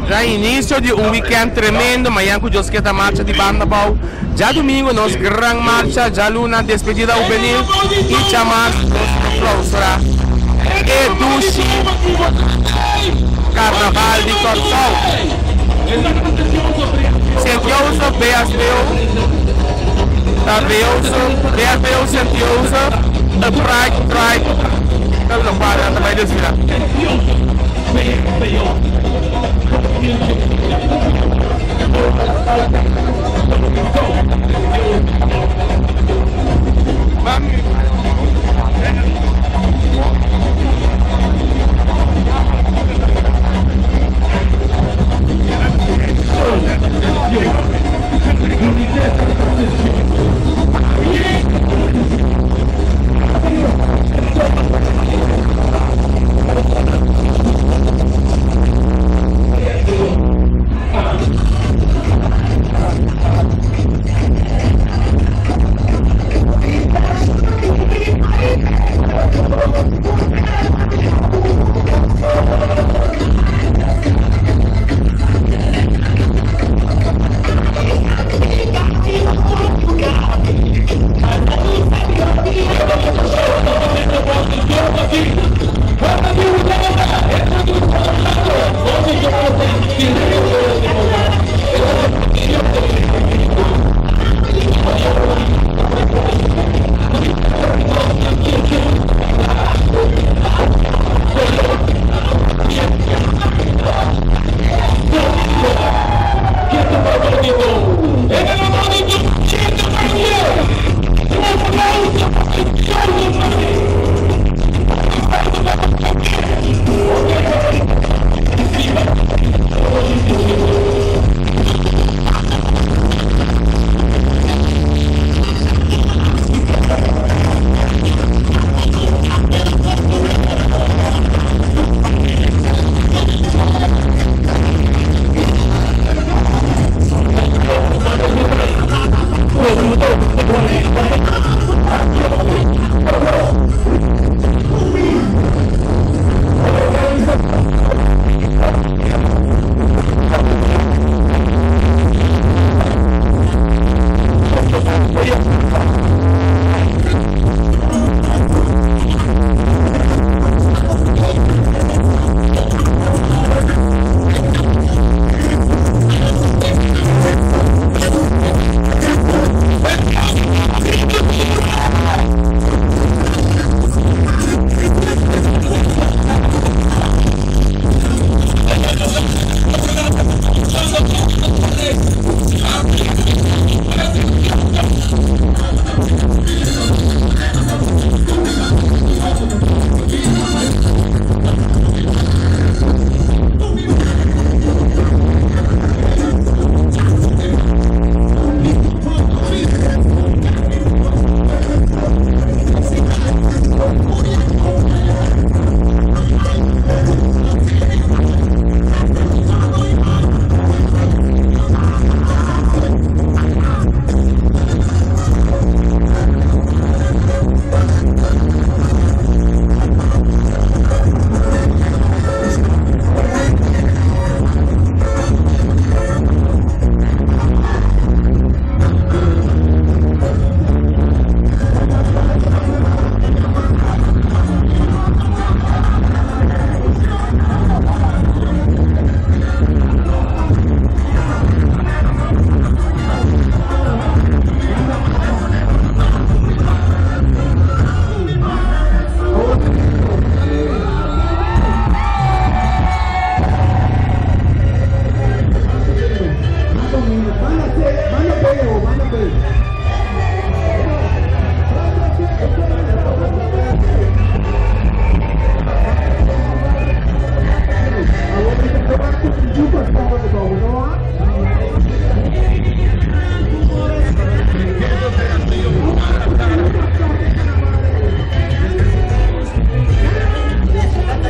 S1: já início de weekend tremendo, amanhã com Deus que está marcha de banda bau, já domingo nós gran marcha, já luna despedida juvenil e chamar nos clausura e dushi carnaval de Corsal. Setioso VSBO VSBO Setioso, a Pride Tribe, não para, não vai desviar.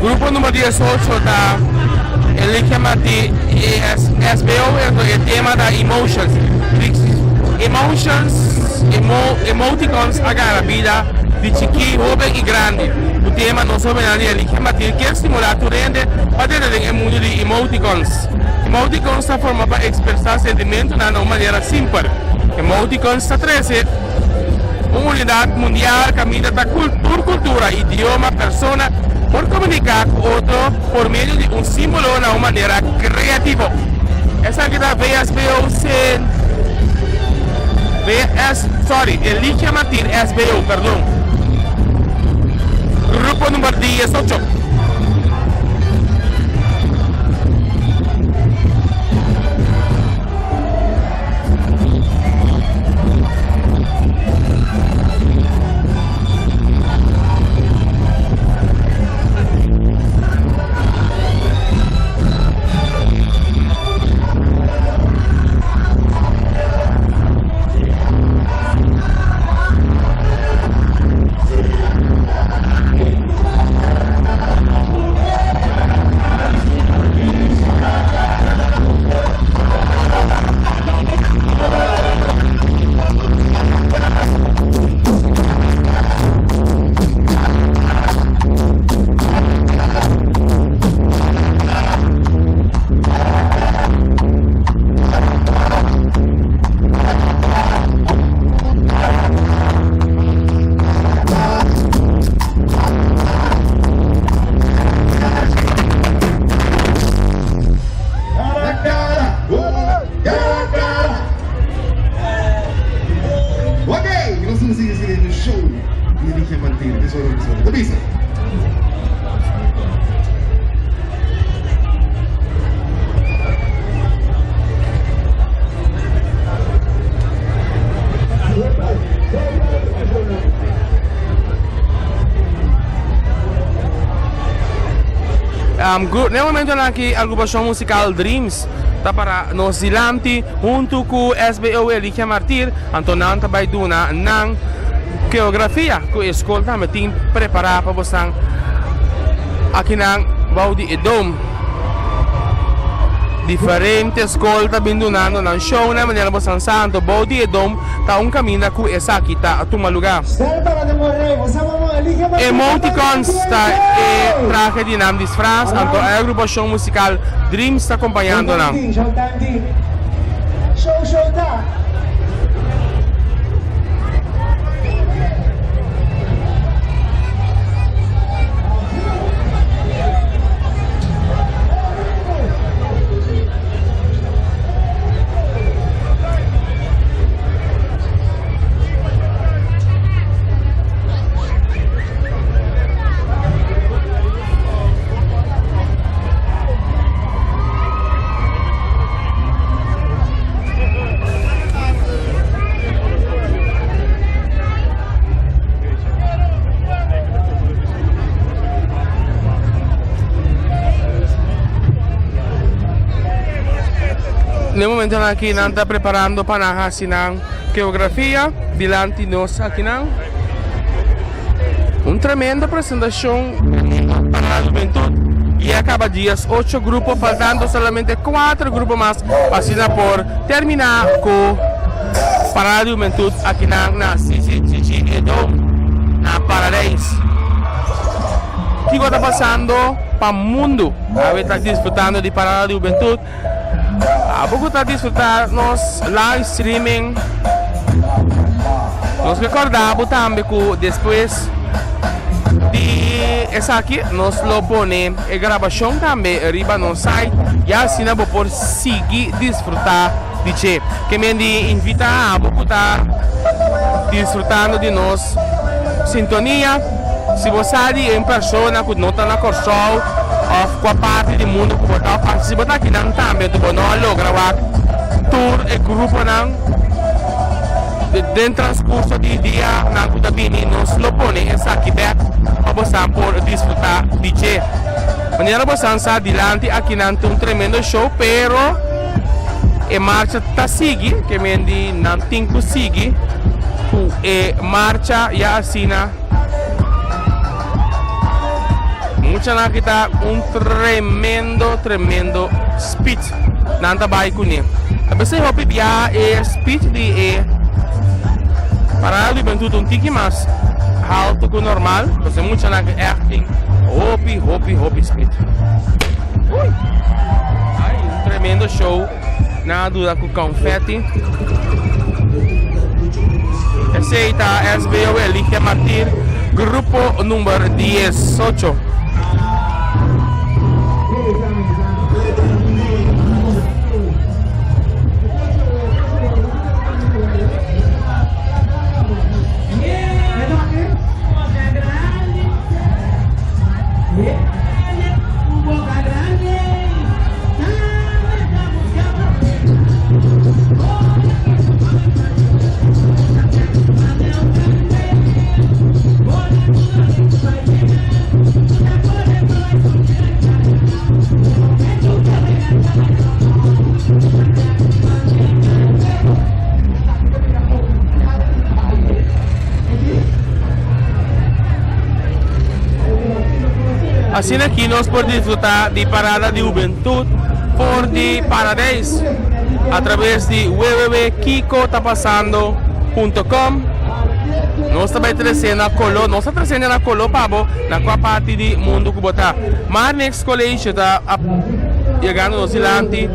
S1: Grupo número 18 da Elikia Martir SBO é o tema da Emotions. Emoticons agarra a vida de chiqui, jovem e grande. O tema não somente é Elikia Martir quer estimular tu rende para dentro do mundo de emoticons. Emoticons está forma para expressar sentimentos de uma maneira simples. Emoticons está trazendo uma unidade mundial caminha da cultura, idioma, persona, por comunicar com outro por meio de símbolo de uma maneira criativa. Essa aqui da VSBO Elikia Martir SBO, perdão. Grupo número 18. Nel momento aqui a agrupação musical Dreams está para nós dilante junto com SBO Elikia Martir Antonan também duna na coreografia que a escola também tem preparado para você aqui na Baudi e Dom. Diferentes escolas também donando na show na maneira você santo Baudi e Dom está caminho com essa aqui está a tomar lugar. Emoticons está traje de nome disfraz, então a agrupação musical Dreams está acompanhando não.
S5: Show tá.
S1: No momento aqui não está preparando para a coreografia diante de nós aqui não. Tremenda apresentação para a juventude e acaba dias 8 grupos, faltando solamente 4 grupos mais para por terminar com para a juventude aqui na CCCG na Paradise. O que está passando para o mundo? A está desfrutando de Parada de Juventude. A pouco está desfrutando nos live streaming. Nós recordamos também que depois de essa aqui, nós lo pone a gravação também arriba no site e assim vamos por seguir desfrutar de che. Que me invita a pouco estar desfrutando de nós sintonia. Se você é em pessoa que não está na corção ou com a parte do mundo que você participa aqui não também tu não gravar tour e grupo não dentro do transcurso do dia não que também nos lo pone essa aqui back para você por desfrutar de che. Maneira você está adiante aqui não tem tremendo show pero a marcha está sigue que me não tem que seguir a marcha e assina na kita tremendo speed nanta bai kuni. Abse hopi bia speed di para ali ben tudo tiki mas alto que normal, você muito na acting. Hopi speed. Ui. Ai, tremendo show. Na dúvida com confetti. Aceita SBO Elige Martir, grupo número 18. Assim aqui nós podemos desfrutar de parada de juventude por de Paradise através de www.kikotapasando.com. Nós também trazendo a colo, nós trazendo a colo pabo na qual parte de mundo que botar. Marnex College está chegando no Zilante.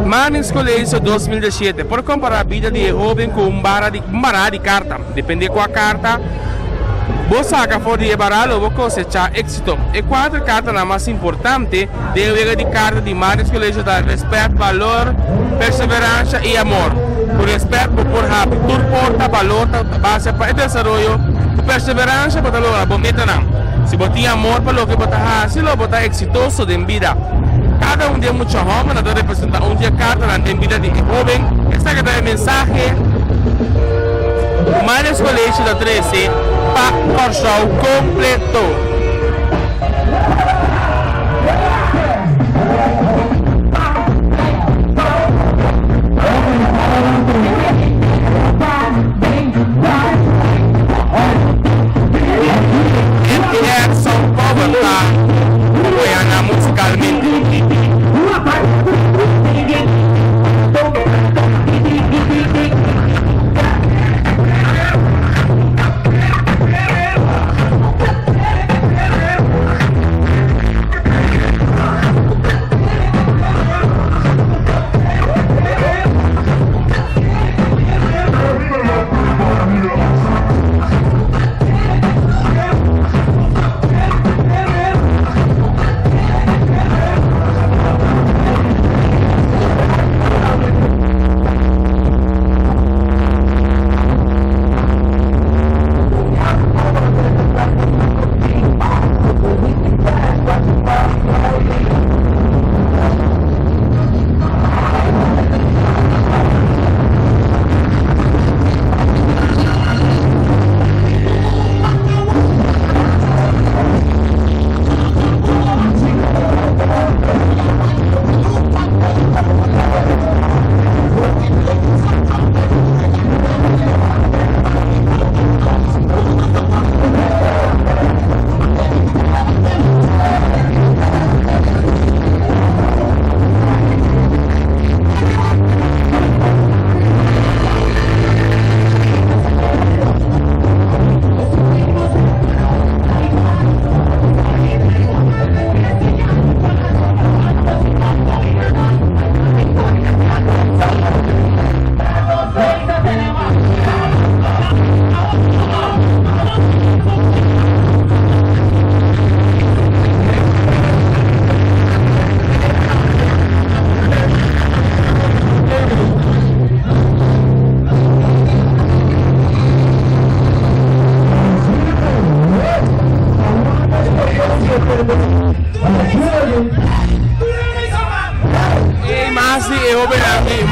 S1: Marnex College 2017. Por comparar a vida de jovem com um barra de carta, depende qual carta. Vos saca fora de baralho, vos cosechar éxito. E quatro cartas na mais importante, deve de carta de Marnex College da respeito, valor, perseverança e amor. Por respeito, por rápido, tudo porta, valor, base para o desenvolvimento, perseverança, para lograr, bonita não. Se você tem amor para o que você faz, se você está exitoso em vida. Cada dia muito homem, não representa dia carta na vida de jovem. Esta é a mensagem. Marnex College da 13 para o show completo. São Paulo está apoiando musicalmente.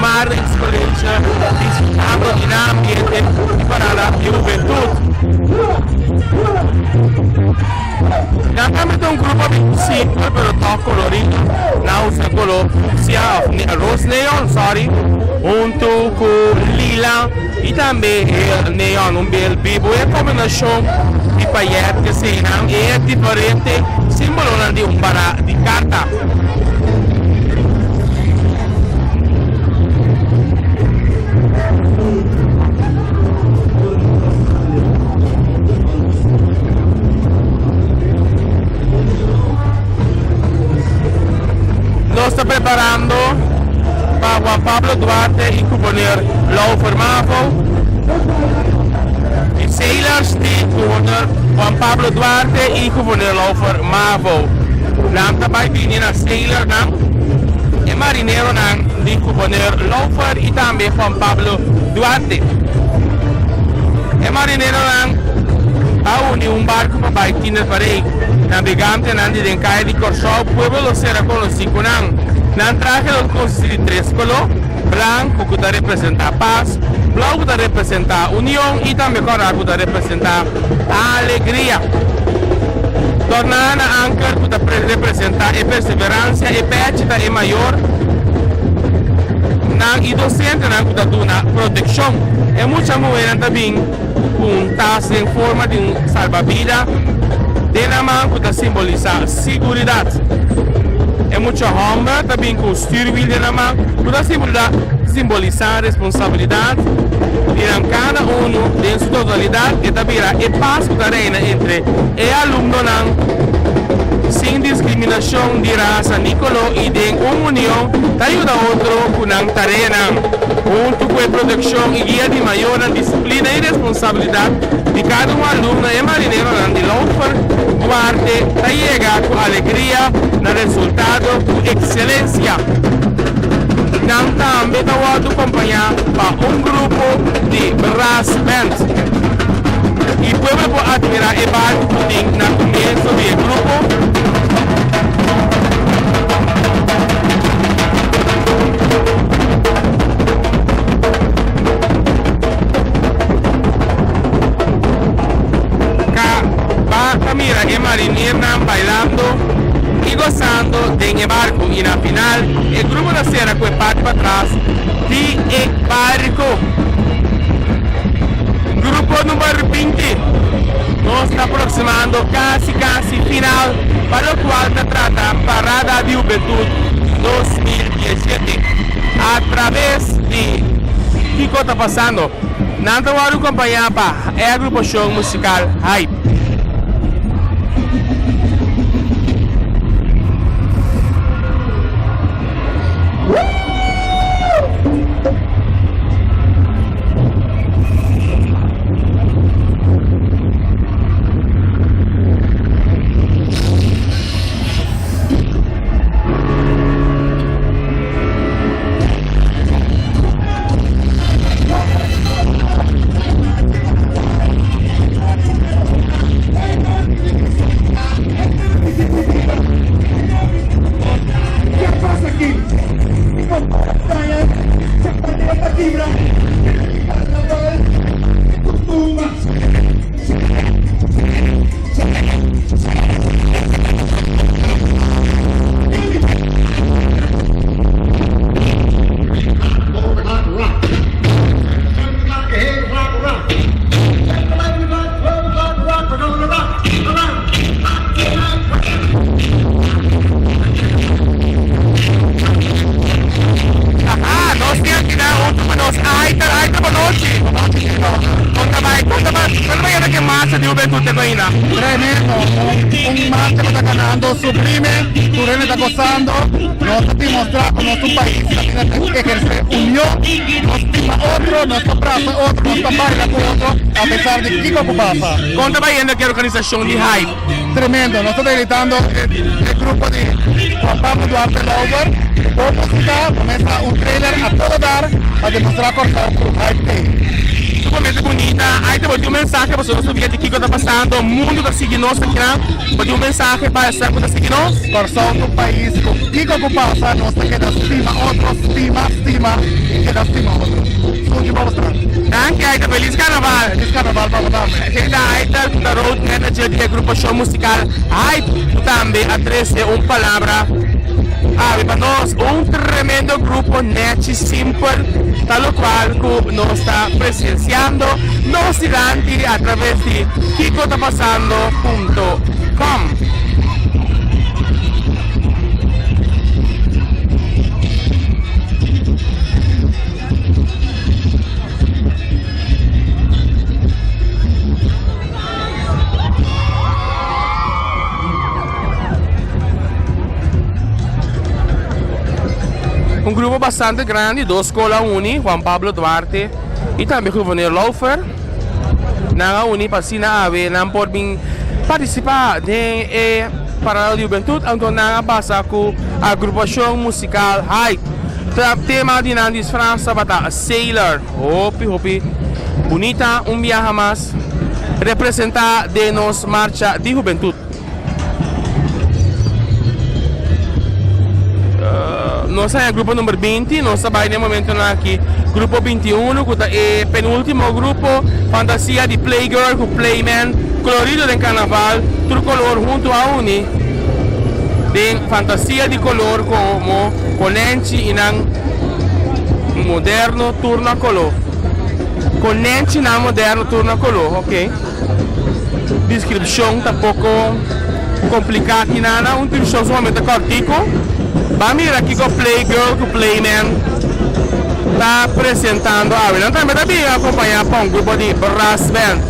S1: Marnex College disfrutando de un ambiente para la juventud. Realmente un grupo simple pero todo colorido. No usa color, sea rose neon, sorry, junto con lila y también el neon, un bel vivo. Es combinación de paillettes que se es diferente, símbolo para di carta. Lo está preparando para Juan Pablo Duarte y componer Laufer Mavo. Sailors di componer Juan Pablo Duarte y componer Laufer Mavo. Lang tabay binin na sailor ng e marinero ng di componer Laufer y también Juan Pablo Duarte. E marinero ng auni un barco para baitiner parei. Navegante nandi den cae di Corsau, pueblo lo será conocido nan traje los consiste de tres colores, blanco que representa paz, blanco que representa unión y también coral que representa alegría. Tornana anchor que representa perseverancia y pechita y mayor. Nan y docente nan que da una protección. Y muchas mujeres también con taza en forma de un salvavidas. De la mano que simboliza seguridad. E mucho hombre también con stierwheel de la mano que simboliza responsabilidad. Dirán cada uno en su totalidad y también el paso que reina entre el alumno sin discriminación de raza Nicolò y de unión te ayuda a otro con una tarea junto con protección y guía de mayor disciplina y responsabilidad de cada un alumno y marinero de Laufer Duarte te llega con alegría el resultado con excelencia. También te voy a acompañar para un grupo de brass band y puedo admirar el barco en el comienzo del grupo. Mira el marinero bailando y gozando de el barco y al final el grupo de cera con parte para atrás de el barco. Grupo número 20 nos está aproximando casi final, para lo cual se trata Parada de Juventud 2017 a través de ¿qué está pasando? Nada voy a acompañar para el grupo show musical Hype.
S3: Tremendo, un marcha que está ganando, suprime, Turene está gozando, nos demuestra con nuestro país, tiene que ejercer unión, nos estima otro, nuestro brazo otro, nuestra baila con otro, a pesar de qué pasa.
S1: ¿Cómo está yendo aquí la organización de Hype?
S3: Tremendo, nos está deleitando el grupo de Juan Pablo Duarte Laufer, por música, comienza un trailer a todo dar, a demostrar con Hype.
S1: Sumamente bonita, aí te botei mensaje para você subir de que está passando, o mundo está seguindo nós aqui, botei mensaje para essa que está seguindo nós.
S3: Por todo país, o que passa, nós que da estima outro, estima, que da estima outro. Escute para mostrar.
S1: Danke, aí feliz carnaval.
S3: Feliz carnaval para você.
S1: Aí tá road manager do grupo show musical, aí também adresse uma palavra. Para nós, um tremendo grupo net simple, tal cual que nos está presenciando, nos gigantes a través de KikoTaPasando.com. um grupo bastante grande, 2 escolas uni, Juan Pablo Duarte e também o Gouverneur Laufer. Na uni para sina ave, não pode participar de Parada de Juventude, então não passa com a agrupação musical Hype. Tema de Nandis França bata Sailor, hopi bonita, viaje mais representar de nos marcha de juventude. Nós é o grupo número 20, nós trabalhamos no momento aqui, grupo 21, que é o penúltimo grupo, fantasia de Playgirl, com Playman, colorido de carnaval, todo color junto a uni, de fantasia de color como colente e não moderno turno a color. Colente não moderno turno a color, ok? Descrição tá pouco complicada aqui nada, uma descrição somente cortico. Vamos ver aqui com o Playgirl, com o Playman está apresentando a vida. Também está bem acompanhado por um grupo de brass band.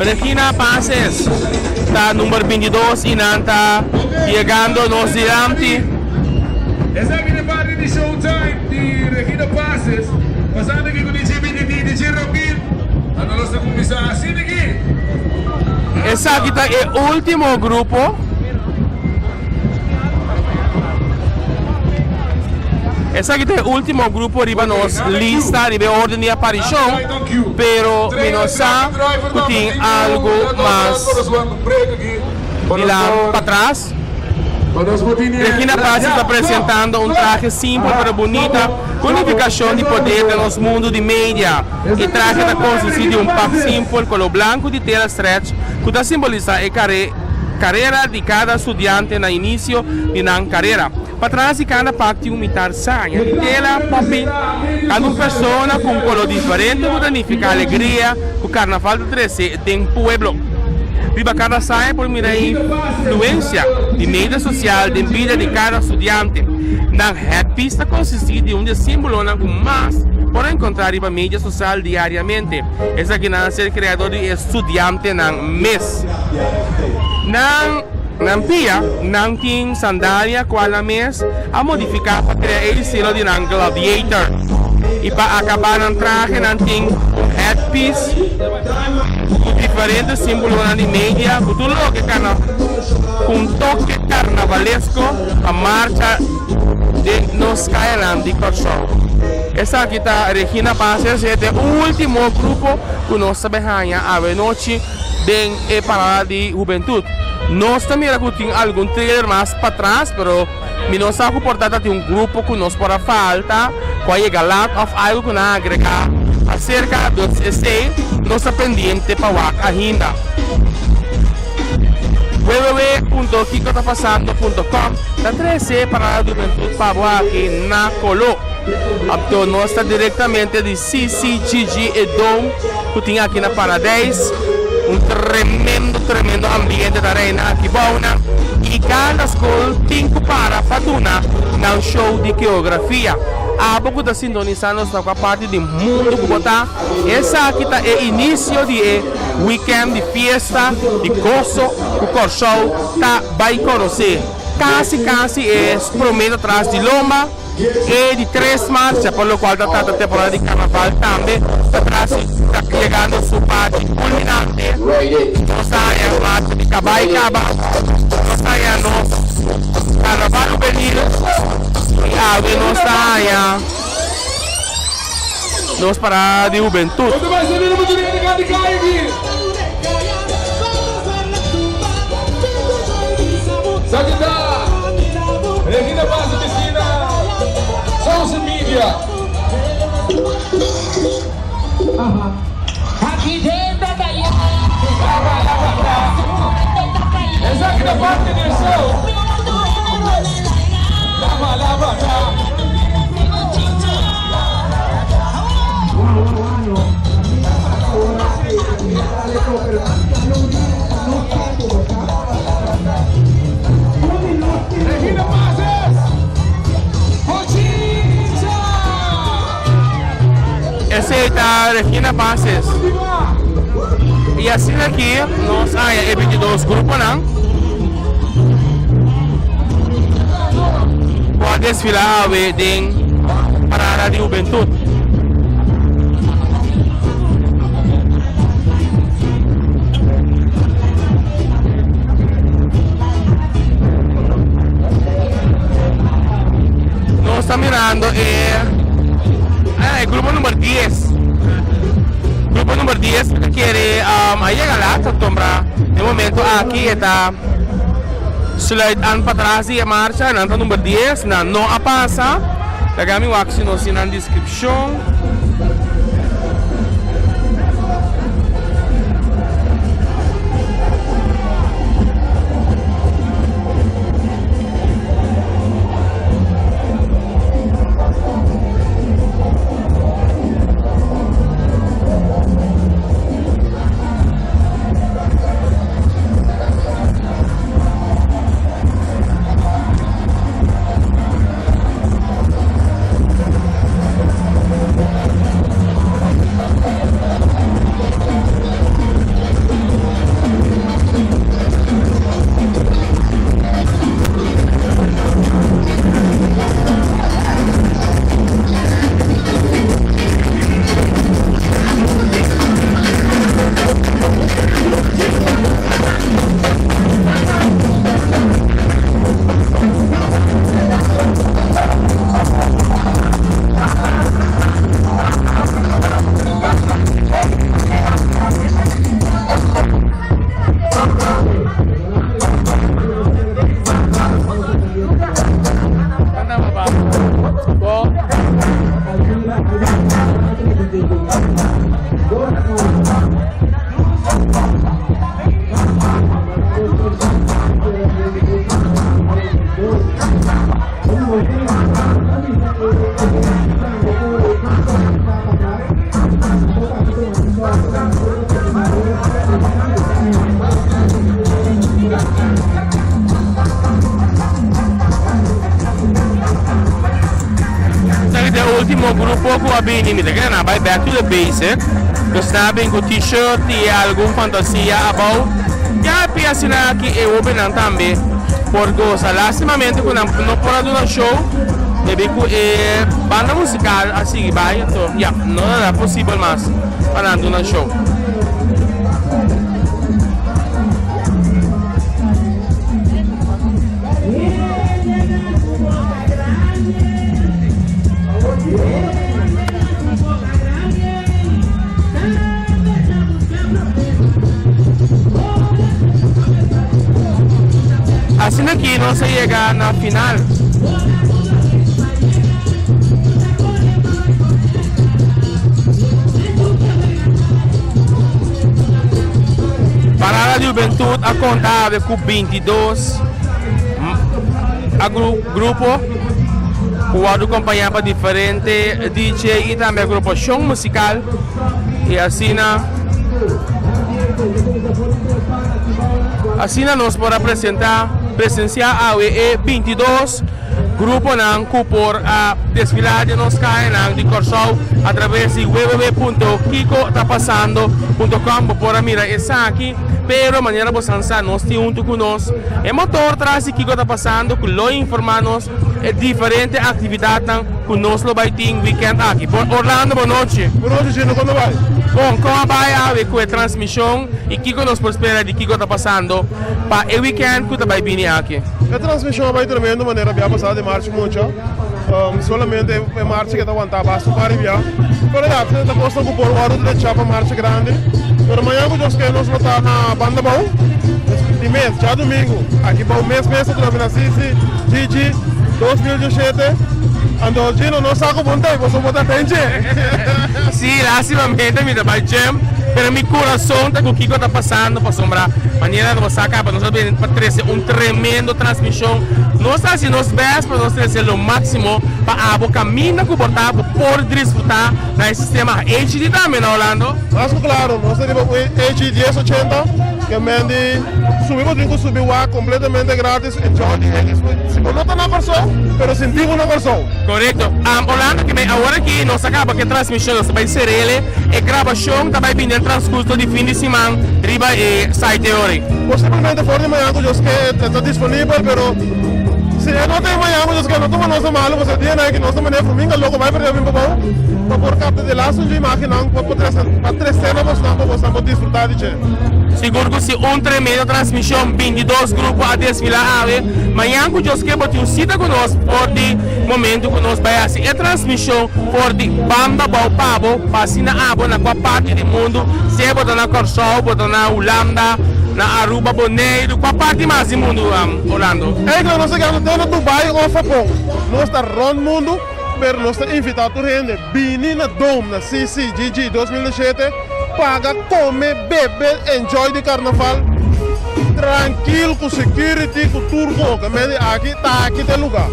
S1: Regina Pases está número 22 e não está chegando nos diante.
S4: Essa aqui é parte de Showtime de Regina Pases. Passando aqui com o DJ Robin. A nossa comissão assim aqui.
S1: Essa aqui é o último grupo. Essa aqui é o último grupo de nos lista de ordem de aparição, pero nós sabemos que tem algo mais de lá para trás. Regina Pases está apresentando um traje simples pero bonita, unificação de poder de nos mundos de mídia. E traje está consistido de um pack simples, color branco de tela stretch, que está simbolizando a carreira de cada estudante no início de uma carreira. Para trás de cada parte imitar sanha, tela, popping, cada pessoa com um color diferente para unificar a alegria que o carnaval de 13 tem pueblo. Viva cada sanha por mirar a influência de mídia social de vida de cada estudante. Na happy está consistido de um símbolo com mais para encontrar a mídia social diariamente. Essa aqui é ser criador de estudante na mês. Nang pia, nang ting sandalia qual mês a modificar para criar o estilo de nang gladiator. E para acabar ng traje nang ting headpiece, diferentes símbolos de mídia, tudo que com toque carnavalesco, a marcha de nos caerán de Corsol. Essa aqui está Regina Pases, é o último grupo que nós sabemos a noite de Parada de Juventude. Nós também temos algum trailer mais para trás, mas nós estamos comportando de um grupo que nos para falta, que chega lot of algo que nós agregar acerca dos esse nossa pendiente para o ainda. www.kikotapasando.com da 13 Parada de Juventude para aqui na Colo. Então nós está diretamente de CCGG e Dom, que tem aqui na Paradise. Tremendo ambiente da arena aqui bom, e cada escola tem que para fatuna no show de coreografia. A pouco da sintonizando com a parte do mundo que botar. Essa aqui é o início de weekend de festa, de gozo, o Corsol tá vai conhecer. Casi é prometo atrás de Loma e de 3 marchas, por lo qual está a temporada de carnaval também atrás está chegando a sua parte culminante. Nós saímos a marcha de Cabaicaba, nós saímos no carnaval juvenil e a nós saímos nos para de juventud.
S4: Quanto mais você vira muito dinheiro, cai aqui. Sagita, Regina Paz Piscina, social media.
S5: Aqui dentro da Bahia.
S4: Essa aqui da parte do show. Lava. Regina Pazes, Cochicha.
S1: Essa é a Regina Pazes. E assim aqui, nós há 22 grupos, não? Pode desfilar a wedding para a juventude. Nós estamos mirando el grupo número 10. Grupo número 10 quiere llegar lá, tombra. De momento aqui está slide an para trás e a marcha, na número 10, não a passa. Lagami o action na descrição. Último grupo que va bene, mi dicono, vai back to the basic. Lo snapping con t-shirt e alguna fantasia about. Ya pienso que è open también. Por cosa, lastimamente quando non porto una show, deve che banda musicale assim vai, então, ya, não é possível mais para una show. Assim aqui não se chega na final. Para a juventude a contar com 22 a grupo pode acompanhar para diferentes DJ e também grupo show musical e assim nós podemos presenciar a 22 grupo que por desfilar de nos caem de Corsol através de www.kikotapasando.com para mirar essa aqui. Pero mañana vos nos junto con nos. El motor tras de Kiko está pasando, que lo informarnos diferentes actividades que nos lo va a weekend aquí. Orlando, buenas noches.
S3: Buenas noches, ¿cuándo va?
S1: Bom, como vai a ver com a transmissão e Kiko nos prospera de Kiko está passando para o weekend que vai vir aqui.
S3: A transmissão vai tremendo, maneira abbiamo passato di marcia mucho. solamente en marcha que te aguantaba hasta para enviar. Pero ya, te costa por hora de chapa marcha grande. Pero mañana yo que nos notar na banda bom. De mês, já domingo. Aqui bom mês outra vez na Sisi, Gigi, 2017. Ando hoje não saco vontade, você botar tente.
S1: Sim, lastimamente me trabalho jam, pero mi coração está com o que está passando para sombrar. Maneira de você acaba, nós vamos para trazer tremendo transmissão. Nós assim nos vemos para nós trazer o máximo para a caminho confortável por desfrutar do sistema HD também, não Orlando?
S3: Mas claro, nós temos HD 1080, que mende subir o ar completamente grátis. Se não está na versão, mas sentimos na versão.
S1: Correto. Orlando, que agora aqui nós acaba que a transmissão nós vai ser ele e gravação também vindo no transcurso de fim de semana, riba e site hoje.
S3: Possivelmente fora de manhã, eu sei que está disponível, mas se não tem manhã, eu sei que não estamos nós mal, você tem que nós estamos no domingo, logo vai perder o bom, para por capta de laço de imagem, para 3 cenas, para você desfrutar de che.
S1: Seguro que se tremendo transmissão, 22 grupos a desfilar, amanhã eu sei que você cita conosco, por de momento que nós vai assim, a transmissão por de banda bom pavo, passina abo na qual parte do mundo, se botar na Corsol, botar na Holanda, na Aruba, Bonaire, qual parte mais do mundo, Orlando?
S3: É claro, nós estamos no Dubai ou Japão, nós estamos no mundo, mas nós estamos invitados a gente, vir na Dome, na CCGG 2017, paga, come, bebe, enjoy de carnaval, tranquilo, com security, com turco, que aqui está aqui tem lugar.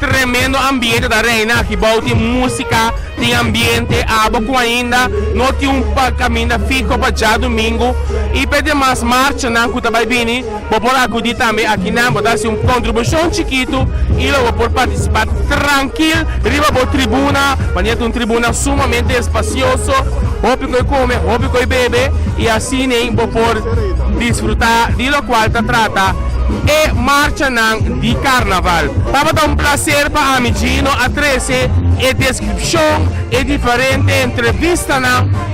S1: Tremendo ambiente da reina, aqui tem música, tem ambiente, água ainda, não tem caminho fico para já domingo e pede mais marcha na que vai vir, por acudir também aqui na botar contribuição chiquito e logo por participar tranquilo, riba por tribuna, maneira uma tribuna sumamente espacioso, hobby que come, hobby que bebe e assim nem por desfrutar de lo qual se trata e marcha de carnaval. Estava um prazer para Amigino a 13 e descrição é diferente, entrevista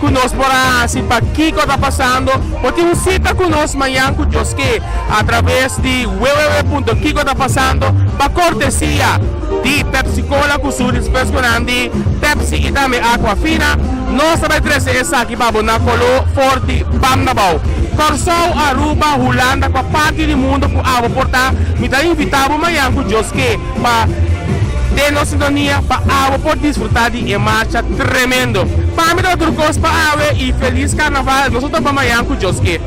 S1: conosco para assim para que está passando. Pode um cita conosco amanhã com Josque através de www.kikotapassando para cortesia de Pepsi Cola com sua dispensação de Pepsi e também Aquafina. Nós também trazemos aqui para na Colo Forte Bandabau. Corsol, Aruba, Holanda, com a parte do mundo que a portar, me dá invitado amanhã com Josque para ter nossa sintonia para a por desfrutar de marcha tremendo. Para mim, outro coisa para e feliz carnaval, nós estamos amanhã com Josque.